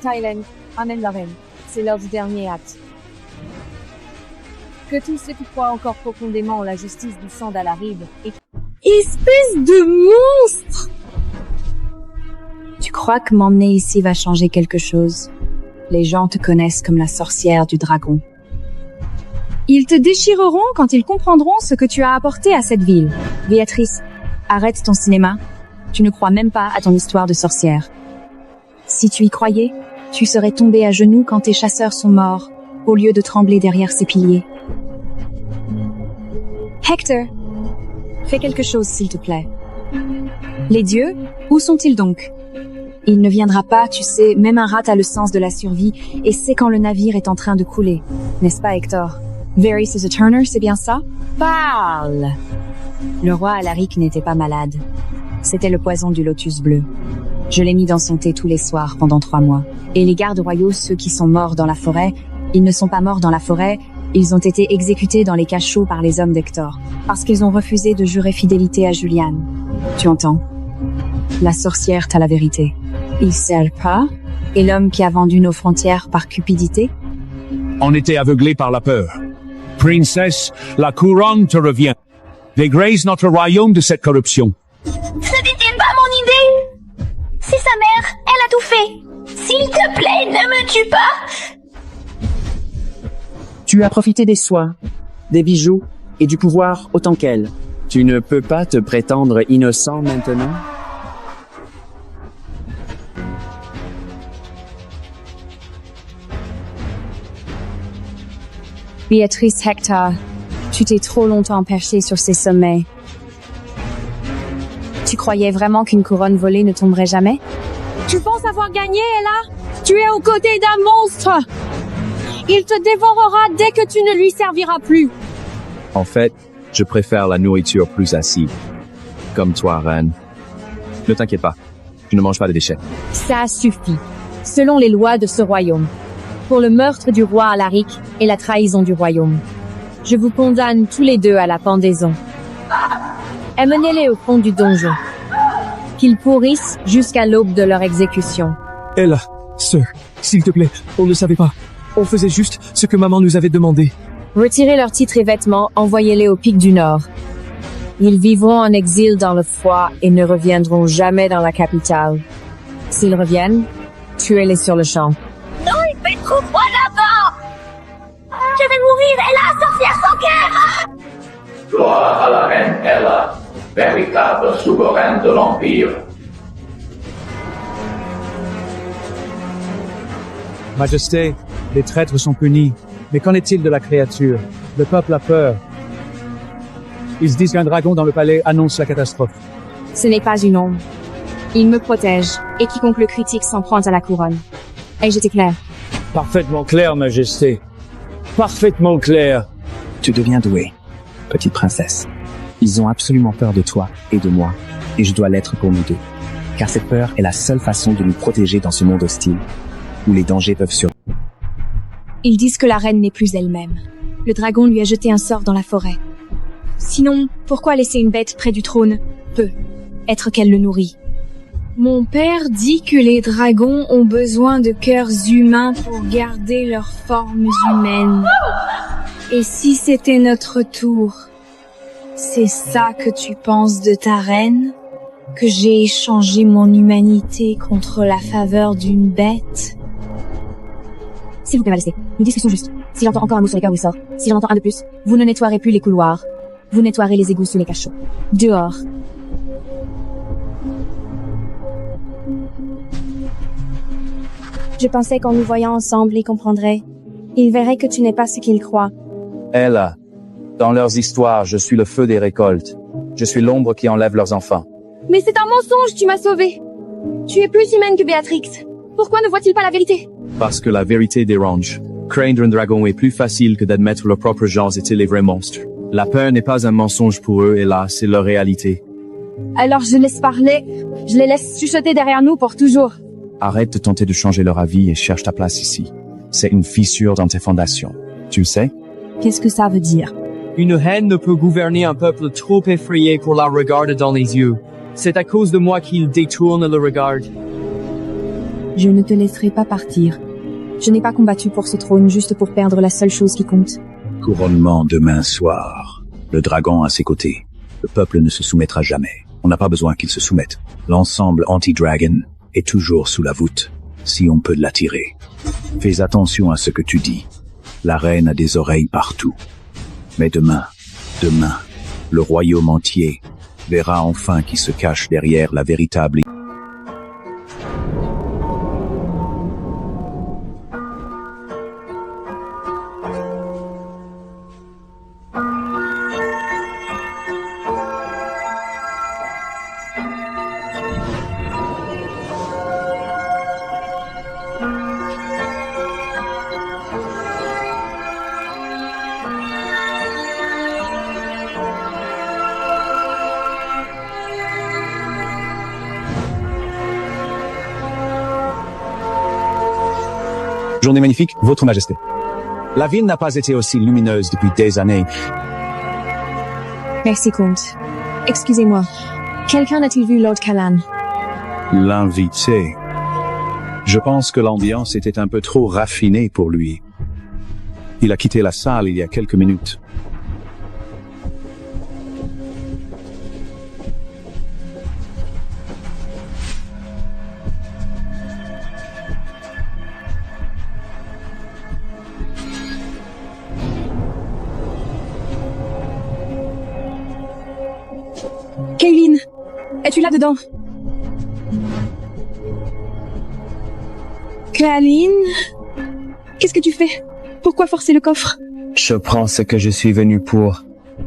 Kaylen, amène la reine. C'est l'heure du dernier acte. Que tous ceux qui croient encore profondément en la justice du sang d'Alarib et... Espèce de monstre! Tu crois que m'emmener ici va changer quelque chose? Les gens te connaissent comme la sorcière du dragon. Ils te déchireront quand ils comprendront ce que tu as apporté à cette ville. Béatrice, arrête ton cinéma. Tu ne crois même pas à ton histoire de sorcière. Si tu y croyais, tu serais tombé à genoux quand tes chasseurs sont morts, au lieu de trembler derrière ces piliers. Hector, fais quelque chose s'il te plaît. Les dieux, où sont-ils donc? Il ne viendra pas, tu sais, même un rat a le sens de la survie et sait quand le navire est en train de couler. N'est-ce pas, Hector? Varys is a Turner, c'est bien ça? Parle! Le roi Alaric n'était pas malade. C'était le poison du lotus bleu. Je l'ai mis dans son thé tous les soirs pendant 3 mois. Et les gardes royaux, ceux qui sont morts dans la forêt, ils ne sont pas morts dans la forêt, ils ont été exécutés dans les cachots par les hommes d'Hector, parce qu'ils ont refusé de jurer fidélité à Juliane. Tu entends? La sorcière t'a la vérité. Il sert pas? Et l'homme qui a vendu nos frontières par cupidité? On était aveuglés par la peur. Princesse, la couronne te revient. Dégraise notre royaume de cette corruption. Ce n'était pas mon idée! C'est sa mère, elle a tout fait! S'il te plaît, ne me tue pas! Tu as profité des soins, des bijoux et du pouvoir autant qu'elle. Tu ne peux pas te prétendre innocent maintenant? Béatrice Hector, tu t'es trop longtemps perché sur ces sommets. Tu croyais vraiment qu'une couronne volée ne tomberait jamais? Tu penses avoir gagné, Ella? Tu es aux côtés d'un monstre! Il te dévorera dès que tu ne lui serviras plus. En fait, Je préfère la nourriture plus acide. Comme toi, reine. Ne t'inquiète pas, je ne mange pas de déchets. Ça suffit. Selon les lois de ce royaume, pour le meurtre du roi Alaric et la trahison du royaume, je vous condamne tous les deux à la pendaison. Amenez-les au fond du donjon. Qu'ils pourrissent jusqu'à l'aube de leur exécution. Ella, sœur, s'il te plaît, on ne savait pas. On faisait juste ce que maman nous avait demandé. Retirez leurs titres et vêtements, envoyez-les au pic du Nord. Ils vivront en exil dans le froid et ne reviendront jamais dans la capitale. S'ils reviennent, tuez-les sur le champ. Non, il fait trop froid là-bas! Je vais mourir, Ella, sorcière sans cœur! Gloire à la reine Ella, véritable souveraine de l'Empire. Majesté, les traîtres sont punis. Mais qu'en est-il de la créature? Le peuple a peur. Ils se disent qu'un dragon dans le palais annonce la catastrophe. Ce n'est pas une ombre. Il me protège, et quiconque le critique s'en prend à la couronne. Ai-je été clair? Parfaitement clair, Majesté. Parfaitement clair. Tu deviens douée, petite princesse. Ils ont absolument peur de toi et de moi, et je dois l'être pour nous deux. Car cette peur est la seule façon de nous protéger dans ce monde hostile, où les dangers peuvent survenir. Ils disent que la reine n'est plus elle-même. Le dragon lui a jeté un sort dans la forêt. Sinon, pourquoi laisser une bête près du trône? Peut être qu'elle le nourrit. Mon père dit que les dragons ont besoin de cœurs humains pour garder leurs formes humaines. Et si c'était notre tour? C'est ça que tu penses de ta reine? Que j'ai échangé mon humanité contre la faveur d'une bête? S'il vous plaît, Majesté, une discussion juste. Si j'entends encore un mot sur les cœurs sort, si j'en entends un de plus, vous ne nettoierez plus les couloirs. Vous nettoierez les égouts sous les cachots. Dehors. Je pensais qu'en nous voyant ensemble, ils comprendraient. Ils verraient que tu n'es pas ce qu'ils croient. Ella, dans leurs histoires, je suis le feu des récoltes. Je suis l'ombre qui enlève leurs enfants. Mais c'est un mensonge, tu m'as sauvée. Tu es plus humaine que Béatrix. Pourquoi ne voit-il pas la vérité? Parce que la vérité dérange. Craindre un dragon est plus facile que d'admettre leurs propres gens étaient les vrais monstres. La peur n'est pas un mensonge pour eux, et là, c'est leur réalité. Alors je laisse parler. Je les laisse chuchoter derrière nous pour toujours. Arrête de tenter de changer leur avis et cherche ta place ici. C'est une fissure dans tes fondations. Tu le sais? Qu'est-ce que ça veut dire? Une haine ne peut gouverner un peuple trop effrayé pour la regarder dans les yeux. C'est à cause de moi qu'il détourne le regard. Je ne te laisserai pas partir. Je n'ai pas combattu pour ce trône juste pour perdre la seule chose qui compte. Couronnement demain soir. Le dragon à ses côtés. Le peuple ne se soumettra jamais. On n'a pas besoin qu'il se soumette. L'ensemble anti-dragon est toujours sous la voûte, si on peut l'attirer. Fais attention à ce que tu dis. La reine a des oreilles partout. Mais demain, le royaume entier verra enfin qui se cache derrière la véritable... Journée magnifique, Votre Majesté. La ville n'a pas été aussi lumineuse depuis des années. Merci, comte. Excusez-moi. Quelqu'un a-t-il vu Lord Callan? L'invité. Je pense que l'ambiance était un peu trop raffinée pour lui. Il a quitté la salle il y a quelques minutes. Kaylin, es-tu là-dedans? Kaylin? Qu'est-ce que tu fais? Pourquoi forcer le coffre? Je prends ce que je suis venu pour.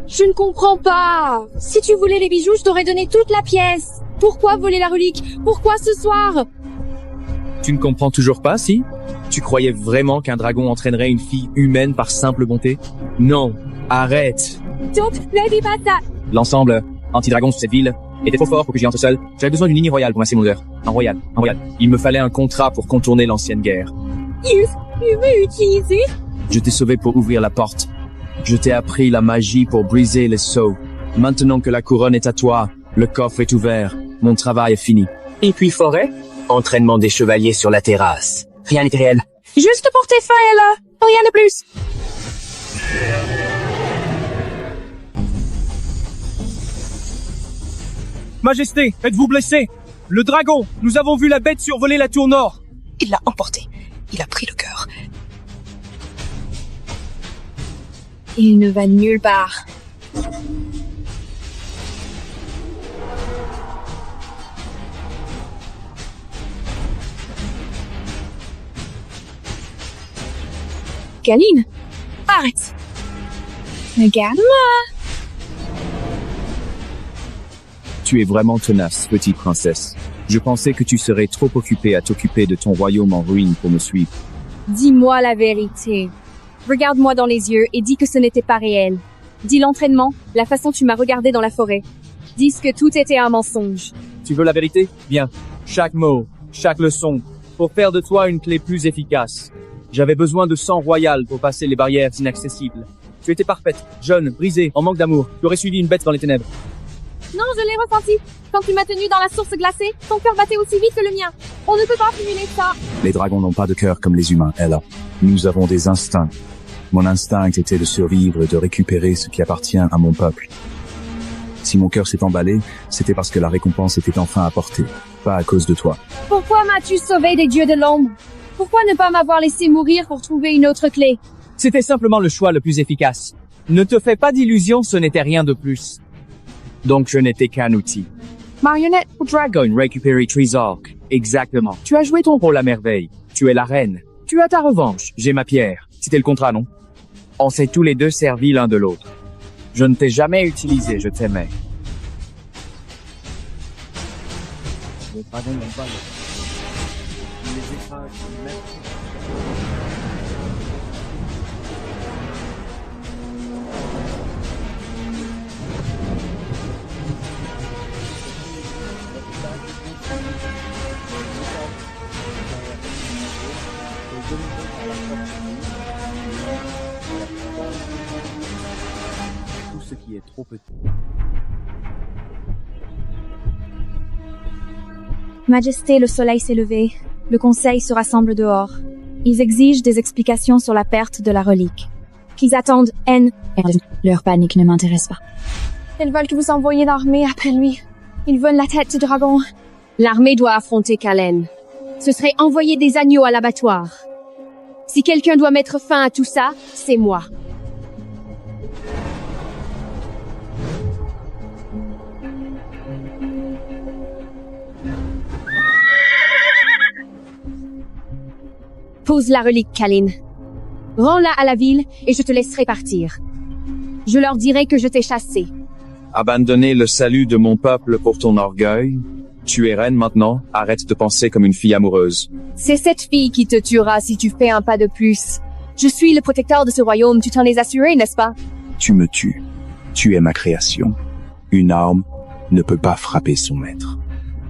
Je ne comprends pas. Si tu voulais les bijoux, je t'aurais donné toute la pièce. Pourquoi voler la relique? Pourquoi ce soir? Tu ne comprends toujours pas, si? Tu croyais vraiment qu'un dragon entraînerait une fille humaine par simple bonté? Non, arrête. Donc, ne dis pas ça. L'ensemble anti-dragon sur cette ville était trop fort pour que j'y entre seul. J'avais besoin d'une ligne royale pour masser mon odeur. Un royal. Il me fallait un contrat pour contourner l'ancienne guerre. Tu veux utiliser? Je t'ai sauvé pour ouvrir la porte. Je t'ai appris la magie pour briser les sceaux. Maintenant que la couronne est à toi, le coffre est ouvert. Mon travail est fini. Et puis forêt? Entraînement des chevaliers sur la terrasse. Rien n'est réel. Juste pour tes fins, Ella. Rien de plus. Majesté, êtes-vous blessé? Le dragon! Nous avons vu la bête survoler la tour nord! Il l'a emporté. Il a pris le cœur. Il ne va nulle part. Kaline, arrête. Regarde-moi. Tu es vraiment tenace, petite princesse. Je pensais que tu serais trop occupée à t'occuper de ton royaume en ruine pour me suivre. Dis-moi la vérité. Regarde-moi dans les yeux et dis que ce n'était pas réel. Dis l'entraînement, la façon tu m'as regardé dans la forêt. Dis que tout était un mensonge. Tu veux la vérité? Bien. Chaque mot, chaque leçon, pour faire de toi une clé plus efficace. J'avais besoin de sang royal pour passer les barrières inaccessibles. Tu étais parfaite, jeune, brisée, en manque d'amour. Tu aurais suivi une bête dans les ténèbres. Non, je l'ai ressenti. Quand tu m'as tenu dans la source glacée, ton cœur battait aussi vite que le mien. On ne peut pas simuler ça. Les dragons n'ont pas de cœur comme les humains, Ella. Nous avons des instincts. Mon instinct était de survivre et de récupérer ce qui appartient à mon peuple. Si mon cœur s'est emballé, c'était parce que la récompense était enfin apportée, pas à cause de toi. Pourquoi m'as-tu sauvé des dieux de l'ombre? Pourquoi ne pas m'avoir laissé mourir pour trouver une autre clé? C'était simplement le choix le plus efficace. Ne te fais pas d'illusions, ce n'était rien de plus. Donc je n'étais qu'un outil. Marionnette ou dragon récupérer trésor. Exactement. Tu as joué ton rôle à merveille. Tu es la reine. Tu as ta revanche. J'ai ma pierre. C'était le contrat, non? On s'est tous les deux servis l'un de l'autre. Je ne t'ai jamais utilisé, je t'aimais. Le dragon n'aime pas les écrases, Tout ce qui est trop petit. Majesté, le soleil s'est levé. Le conseil se rassemble dehors. Ils exigent des explications sur la perte de la relique. Qu'ils attendent haine. Leur panique ne m'intéresse pas. Ils veulent que vous envoyiez l'armée après lui. Ils veulent la tête du dragon. L'armée doit affronter Kalen. Ce serait envoyer des agneaux à l'abattoir. Si quelqu'un doit mettre fin à tout ça, c'est moi. Pose la relique, Kaline. Rends-la à la ville et je te laisserai partir. Je leur dirai que je t'ai chassé. Abandonner le salut de mon peuple pour ton orgueil? Tu es reine maintenant, arrête de penser comme une fille amoureuse. C'est cette fille qui te tuera si tu fais un pas de plus. Je suis le protecteur de ce royaume, tu t'en es assuré, n'est-ce pas? Tu me tues. Tu es ma création. Une arme ne peut pas frapper son maître.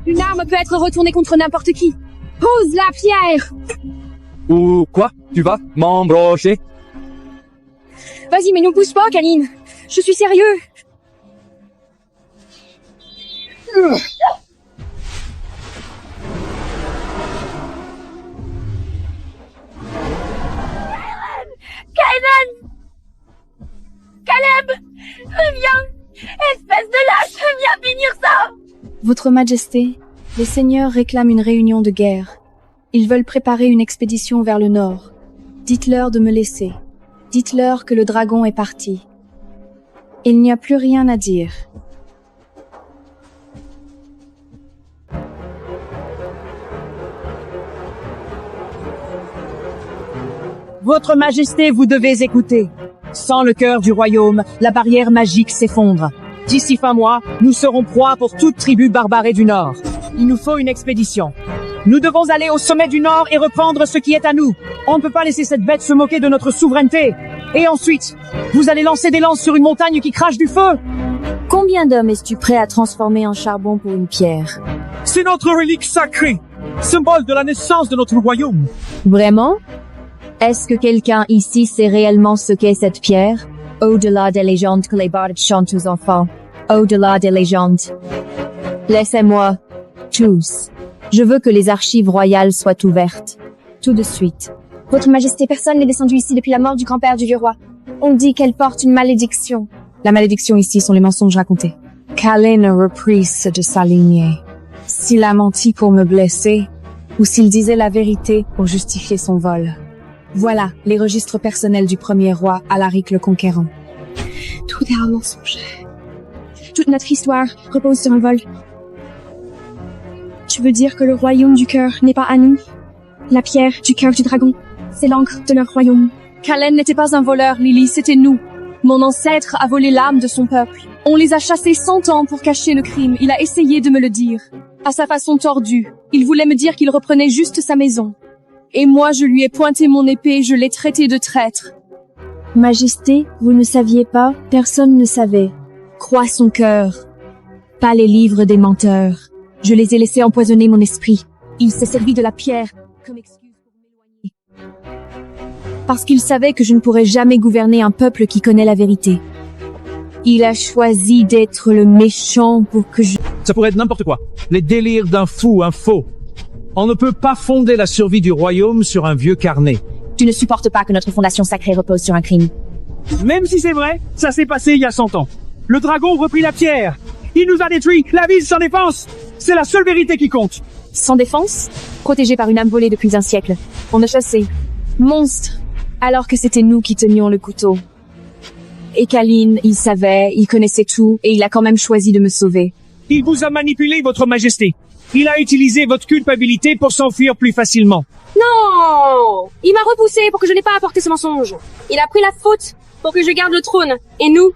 Une arme peut être retournée contre n'importe qui. Pose la pierre! Ou quoi? Tu vas m'embrocher? Vas-y, mais ne pousse pas, Kaline. Je suis sérieux. Kaiden! Caleb! Reviens! Espèce de lâche, viens finir ça! Votre Majesté, les seigneurs réclament une réunion de guerre. Ils veulent préparer une expédition vers le nord. Dites-leur de me laisser. Dites-leur que le dragon est parti. Il n'y a plus rien à dire. Votre Majesté, vous devez écouter. Sans le cœur du royaume, la barrière magique s'effondre. D'ici fin mois, nous serons proie pour toute tribu barbarée du Nord. Il nous faut une expédition. Nous devons aller au sommet du Nord et reprendre ce qui est à nous. On ne peut pas laisser cette bête se moquer de notre souveraineté. Et ensuite, vous allez lancer des lances sur une montagne qui crache du feu. Combien d'hommes es-tu prêt à transformer en charbon pour une pierre? C'est notre relique sacrée, symbole de la naissance de notre royaume. Vraiment? Est-ce que quelqu'un ici sait réellement ce qu'est cette pierre? Au-delà des légendes que les bardes chantent aux enfants. Au-delà des légendes. Laissez-moi, tous. Je veux que les archives royales soient ouvertes. Tout de suite. Votre Majesté, personne n'est descendu ici depuis la mort du grand-père du vieux roi. On dit qu'elle porte une malédiction. La malédiction ici sont les mensonges racontés. Kalin a repris de sa lignée. S'il a menti pour me blesser, ou s'il disait la vérité pour justifier son vol. Voilà les registres personnels du premier roi, Alaric le Conquérant. Tout est un mensonge. Toute notre histoire repose sur un vol. Tu veux dire que le royaume du cœur n'est pas à nous? La pierre du cœur du dragon, c'est l'encre de leur royaume. Kalin n'était pas un voleur, Lily, c'était nous. Mon ancêtre a volé l'âme de son peuple. On les a chassés 100 ans pour cacher le crime. Il a essayé de me le dire. À sa façon tordue. Il voulait me dire qu'il reprenait juste sa maison. Et moi, je lui ai pointé mon épée, je l'ai traité de traître. Majesté, vous ne saviez pas, personne ne savait. Crois son cœur. Pas les livres des menteurs. Je les ai laissés empoisonner mon esprit. Il s'est servi de la pierre comme excuse pour m'éloigner. Parce qu'il savait que je ne pourrais jamais gouverner un peuple qui connaît la vérité. Il a choisi d'être le méchant pour que je... Ça pourrait être n'importe quoi. Les délires d'un fou, un faux. On ne peut pas fonder la survie du royaume sur un vieux carnet. Tu ne supportes pas que notre fondation sacrée repose sur un crime. Même si c'est vrai, ça s'est passé il y a 100 ans. Le dragon reprit la pierre. Il nous a détruit, la ville sans défense. C'est la seule vérité qui compte. Sans défense? Protégé par une âme volée depuis un siècle. On a chassé. Monstre. Alors que c'était nous qui tenions le couteau. Et Kalin, il savait, il connaissait tout, et il a quand même choisi de me sauver. Il vous a manipulé, votre majesté. Il a utilisé votre culpabilité pour s'enfuir plus facilement. Non! Il m'a repoussé pour que je n'ai pas apporté ce mensonge. Il a pris la faute pour que je garde le trône. Et nous,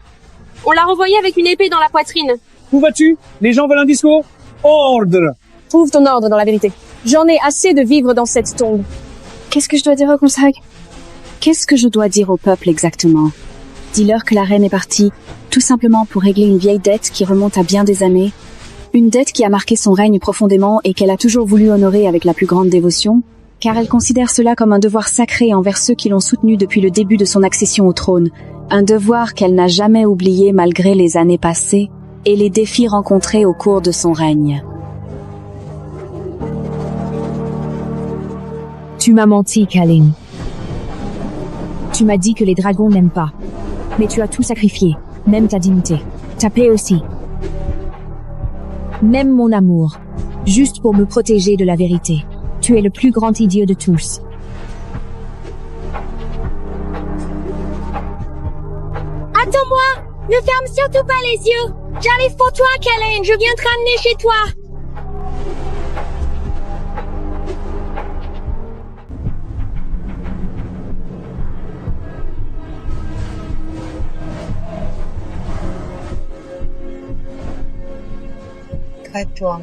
on l'a renvoyé avec une épée dans la poitrine. Où vas-tu? Les gens veulent un discours? Ordre! Trouve ton ordre dans la vérité. J'en ai assez de vivre dans cette tombe. Qu'est-ce que je dois dire au Consag? Qu'est-ce que je dois dire au peuple exactement? Dis-leur que la reine est partie, tout simplement pour régler une vieille dette qui remonte à bien des années. Une dette qui a marqué son règne profondément et qu'elle a toujours voulu honorer avec la plus grande dévotion, car elle considère cela comme un devoir sacré envers ceux qui l'ont soutenue depuis le début de son accession au trône. Un devoir qu'elle n'a jamais oublié malgré les années passées et les défis rencontrés au cours de son règne. Tu m'as menti, Kalin. Tu m'as dit que les dragons n'aiment pas. Mais tu as tout sacrifié, même ta dignité. Ta paix aussi. Même mon amour. Juste pour me protéger de la vérité. Tu es le plus grand idiot de tous. Attends-moi! Ne ferme surtout pas les yeux! J'arrive pour toi, Kalin! Je viens te ramener chez toi! Prête-toi.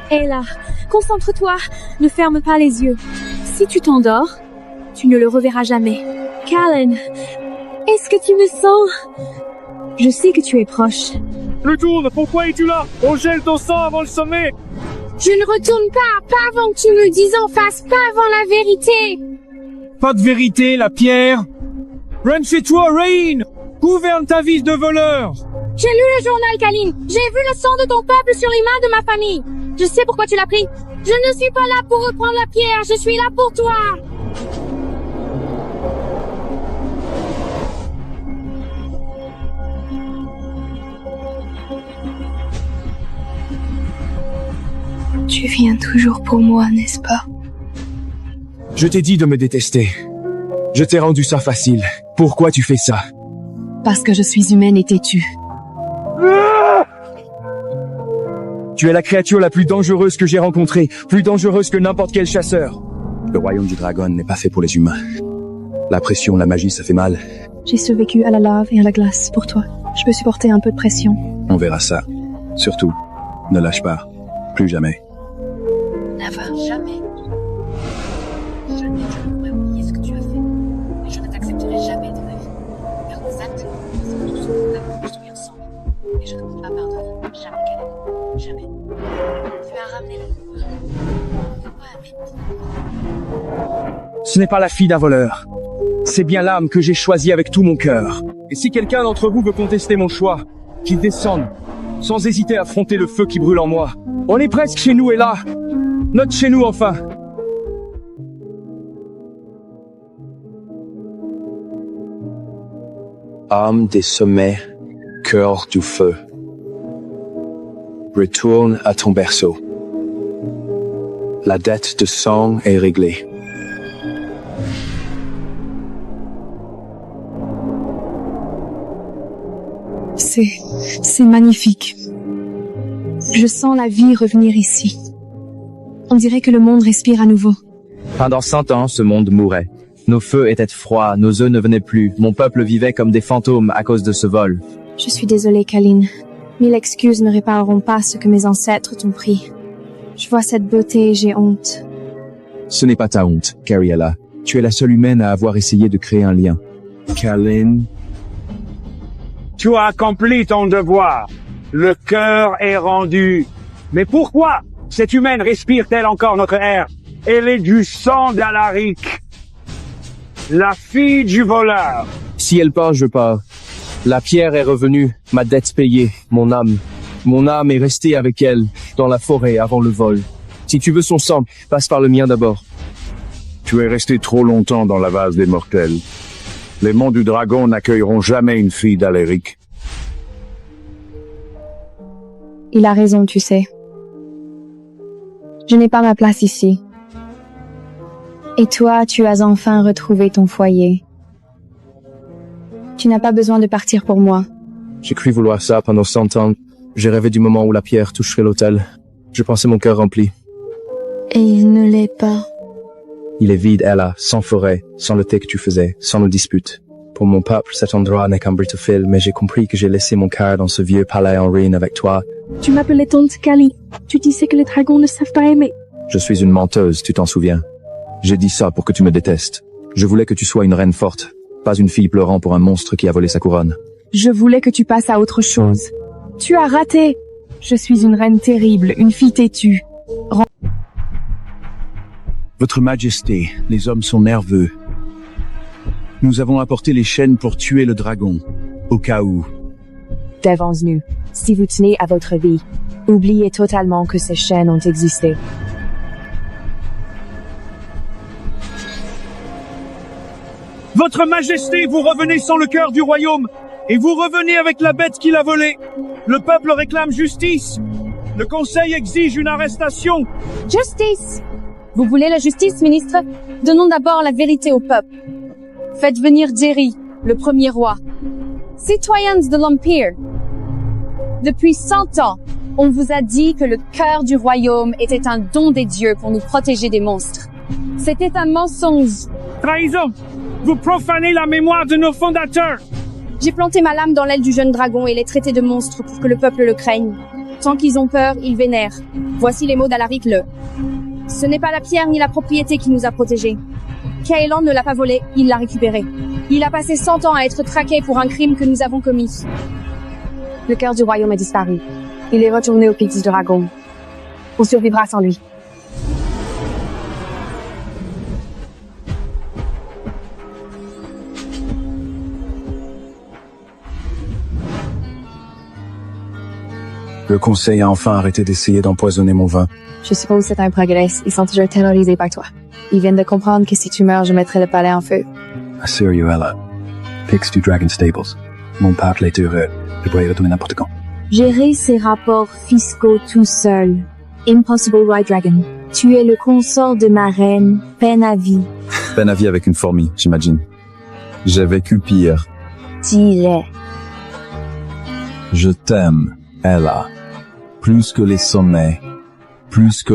Hé là, concentre-toi, ne ferme pas les yeux. Si tu t'endors, tu ne le reverras jamais. Kalin, est-ce que tu me sens? Je sais que tu es proche. Retourne, pourquoi es-tu là? On gèle ton sang avant le sommet. Je ne retourne pas avant que tu me le dises en face, pas avant la vérité. Pas de vérité, la pierre. Rentre chez toi, Rain. Gouverne ta vie de voleur. J'ai lu le journal, Kalin. J'ai vu le sang de ton peuple sur les mains de ma famille. Je sais pourquoi tu l'as pris. Je ne suis pas là pour reprendre la pierre, je suis là pour toi. Tu viens toujours pour moi, n'est-ce pas? Je t'ai dit de me détester. Je t'ai rendu ça facile. Pourquoi tu fais ça? Parce que je suis humaine et têtue. Tu es la créature la plus dangereuse que j'ai rencontrée, plus dangereuse que n'importe quel chasseur. Le royaume du dragon n'est pas fait pour les humains. La pression, la magie, ça fait mal. J'ai survécu à la lave et à la glace pour toi. Je peux supporter un peu de pression. On verra ça. Surtout, ne lâche pas. Plus jamais. Never. Jamais. Jamais je ne pourrais oublier ce que tu as fait. Mais je ne t'accepterai jamais dans ma vie. Car nos actes, nous avons construit ensemble. Et je ne peux pas pardonner. Jamais, Kalen. Jamais. Tu as ramené le pouvoir. Pourquoi vite? Ce n'est pas la fille d'un voleur. C'est bien l'âme que j'ai choisie avec tout mon cœur. Et si quelqu'un d'entre vous veut contester mon choix, qu'il descende, sans hésiter à affronter le feu qui brûle en moi. On est presque chez nous et là, notre chez nous enfin. Âme des sommets, cœur du feu. Retourne à ton berceau. La dette de sang est réglée. C'est magnifique. Je sens la vie revenir ici. On dirait que le monde respire à nouveau. Pendant 100 ans, ce monde mourait. Nos feux étaient froids, nos œufs ne venaient plus. Mon peuple vivait comme des fantômes à cause de ce vol. Je suis désolée, Kaline. 1000 excuses ne répareront pas ce que mes ancêtres t'ont pris. Je vois cette beauté et j'ai honte. Ce n'est pas ta honte, Cariella. Tu es la seule humaine à avoir essayé de créer un lien. Kaline, tu as accompli ton devoir. Le cœur est rendu. Mais pourquoi cette humaine respire-t-elle encore notre air? Elle est du sang d'Alaric, la fille du voleur. Si elle part, je pars. La pierre est revenue, ma dette payée, mon âme. Mon âme est restée avec elle, dans la forêt, avant le vol. Si tu veux son sang, passe par le mien d'abord. Tu es resté trop longtemps dans la vase des mortels. Les monts du dragon n'accueilleront jamais une fille d'Alaric. Il a raison, tu sais. Je n'ai pas ma place ici. Et toi, tu as enfin retrouvé ton foyer. Tu n'as pas besoin de partir pour moi. J'ai cru vouloir ça pendant 100 ans. J'ai rêvé du moment où la pierre toucherait l'autel. Je pensais mon cœur rempli. Et il ne l'est pas. Il est vide, Ella, sans forêt, sans le thé que tu faisais, sans nos disputes. Pour mon peuple, cet endroit n'est qu'un britophile, mais j'ai compris que j'ai laissé mon cœur dans ce vieux palais en ruine avec toi. Tu m'appelais tante Kali. Tu disais que les dragons ne savent pas aimer. Je suis une menteuse, tu t'en souviens. J'ai dit ça pour que tu me détestes. Je voulais que tu sois une reine forte, pas une fille pleurant pour un monstre qui a volé sa couronne. Je voulais que tu passes à autre chose. Tu as raté. Je suis une reine terrible, une fille têtue. Votre Majesté, les hommes sont nerveux. Nous avons apporté les chaînes pour tuer le dragon, au cas où. Devant-nous, si vous tenez à votre vie, oubliez totalement que ces chaînes ont existé. Votre Majesté, vous revenez sans le cœur du royaume, et vous revenez avec la bête qui l'a volé. Le peuple réclame justice. Le conseil exige une arrestation. Justice! Vous voulez la justice, ministre? Donnons d'abord la vérité au peuple. Faites venir Jerry, le premier roi. Citoyens de l'Empire, depuis 100 ans, on vous a dit que le cœur du royaume était un don des dieux pour nous protéger des monstres. C'était un mensonge. Trahison! Vous profanez la mémoire de nos fondateurs! J'ai planté ma lame dans l'aile du jeune dragon et l'ai traité de monstre pour que le peuple le craigne. Tant qu'ils ont peur, ils vénèrent. Voici les mots d'Alaric le. Ce n'est pas la pierre ni la propriété qui nous a protégés. Caelan ne l'a pas volé, il l'a récupéré. Il a passé 100 ans à être traqué pour un crime que nous avons commis. Le cœur du royaume a disparu. Il est retourné au pic du dragon. On survivra sans lui. Le conseil a enfin arrêté d'essayer d'empoisonner mon vin. Je suppose que c'est un progrès. Ils sont toujours terrorisés par toi. Ils viennent de comprendre que si tu meurs, je mettrai le palais en feu. Assure you, Ella. Fix du Dragon Stables. Mon peuple est heureux. Je pourrais y retourner n'importe quand. Gérer ses rapports fiscaux tout seul. Impossible, White Dragon. Tu es le consort de ma reine. Peine à vie. Peine à vie avec une fourmi, j'imagine. J'ai vécu pire. Dis-le. Je t'aime, Ella. Plus que les sommets. Plus que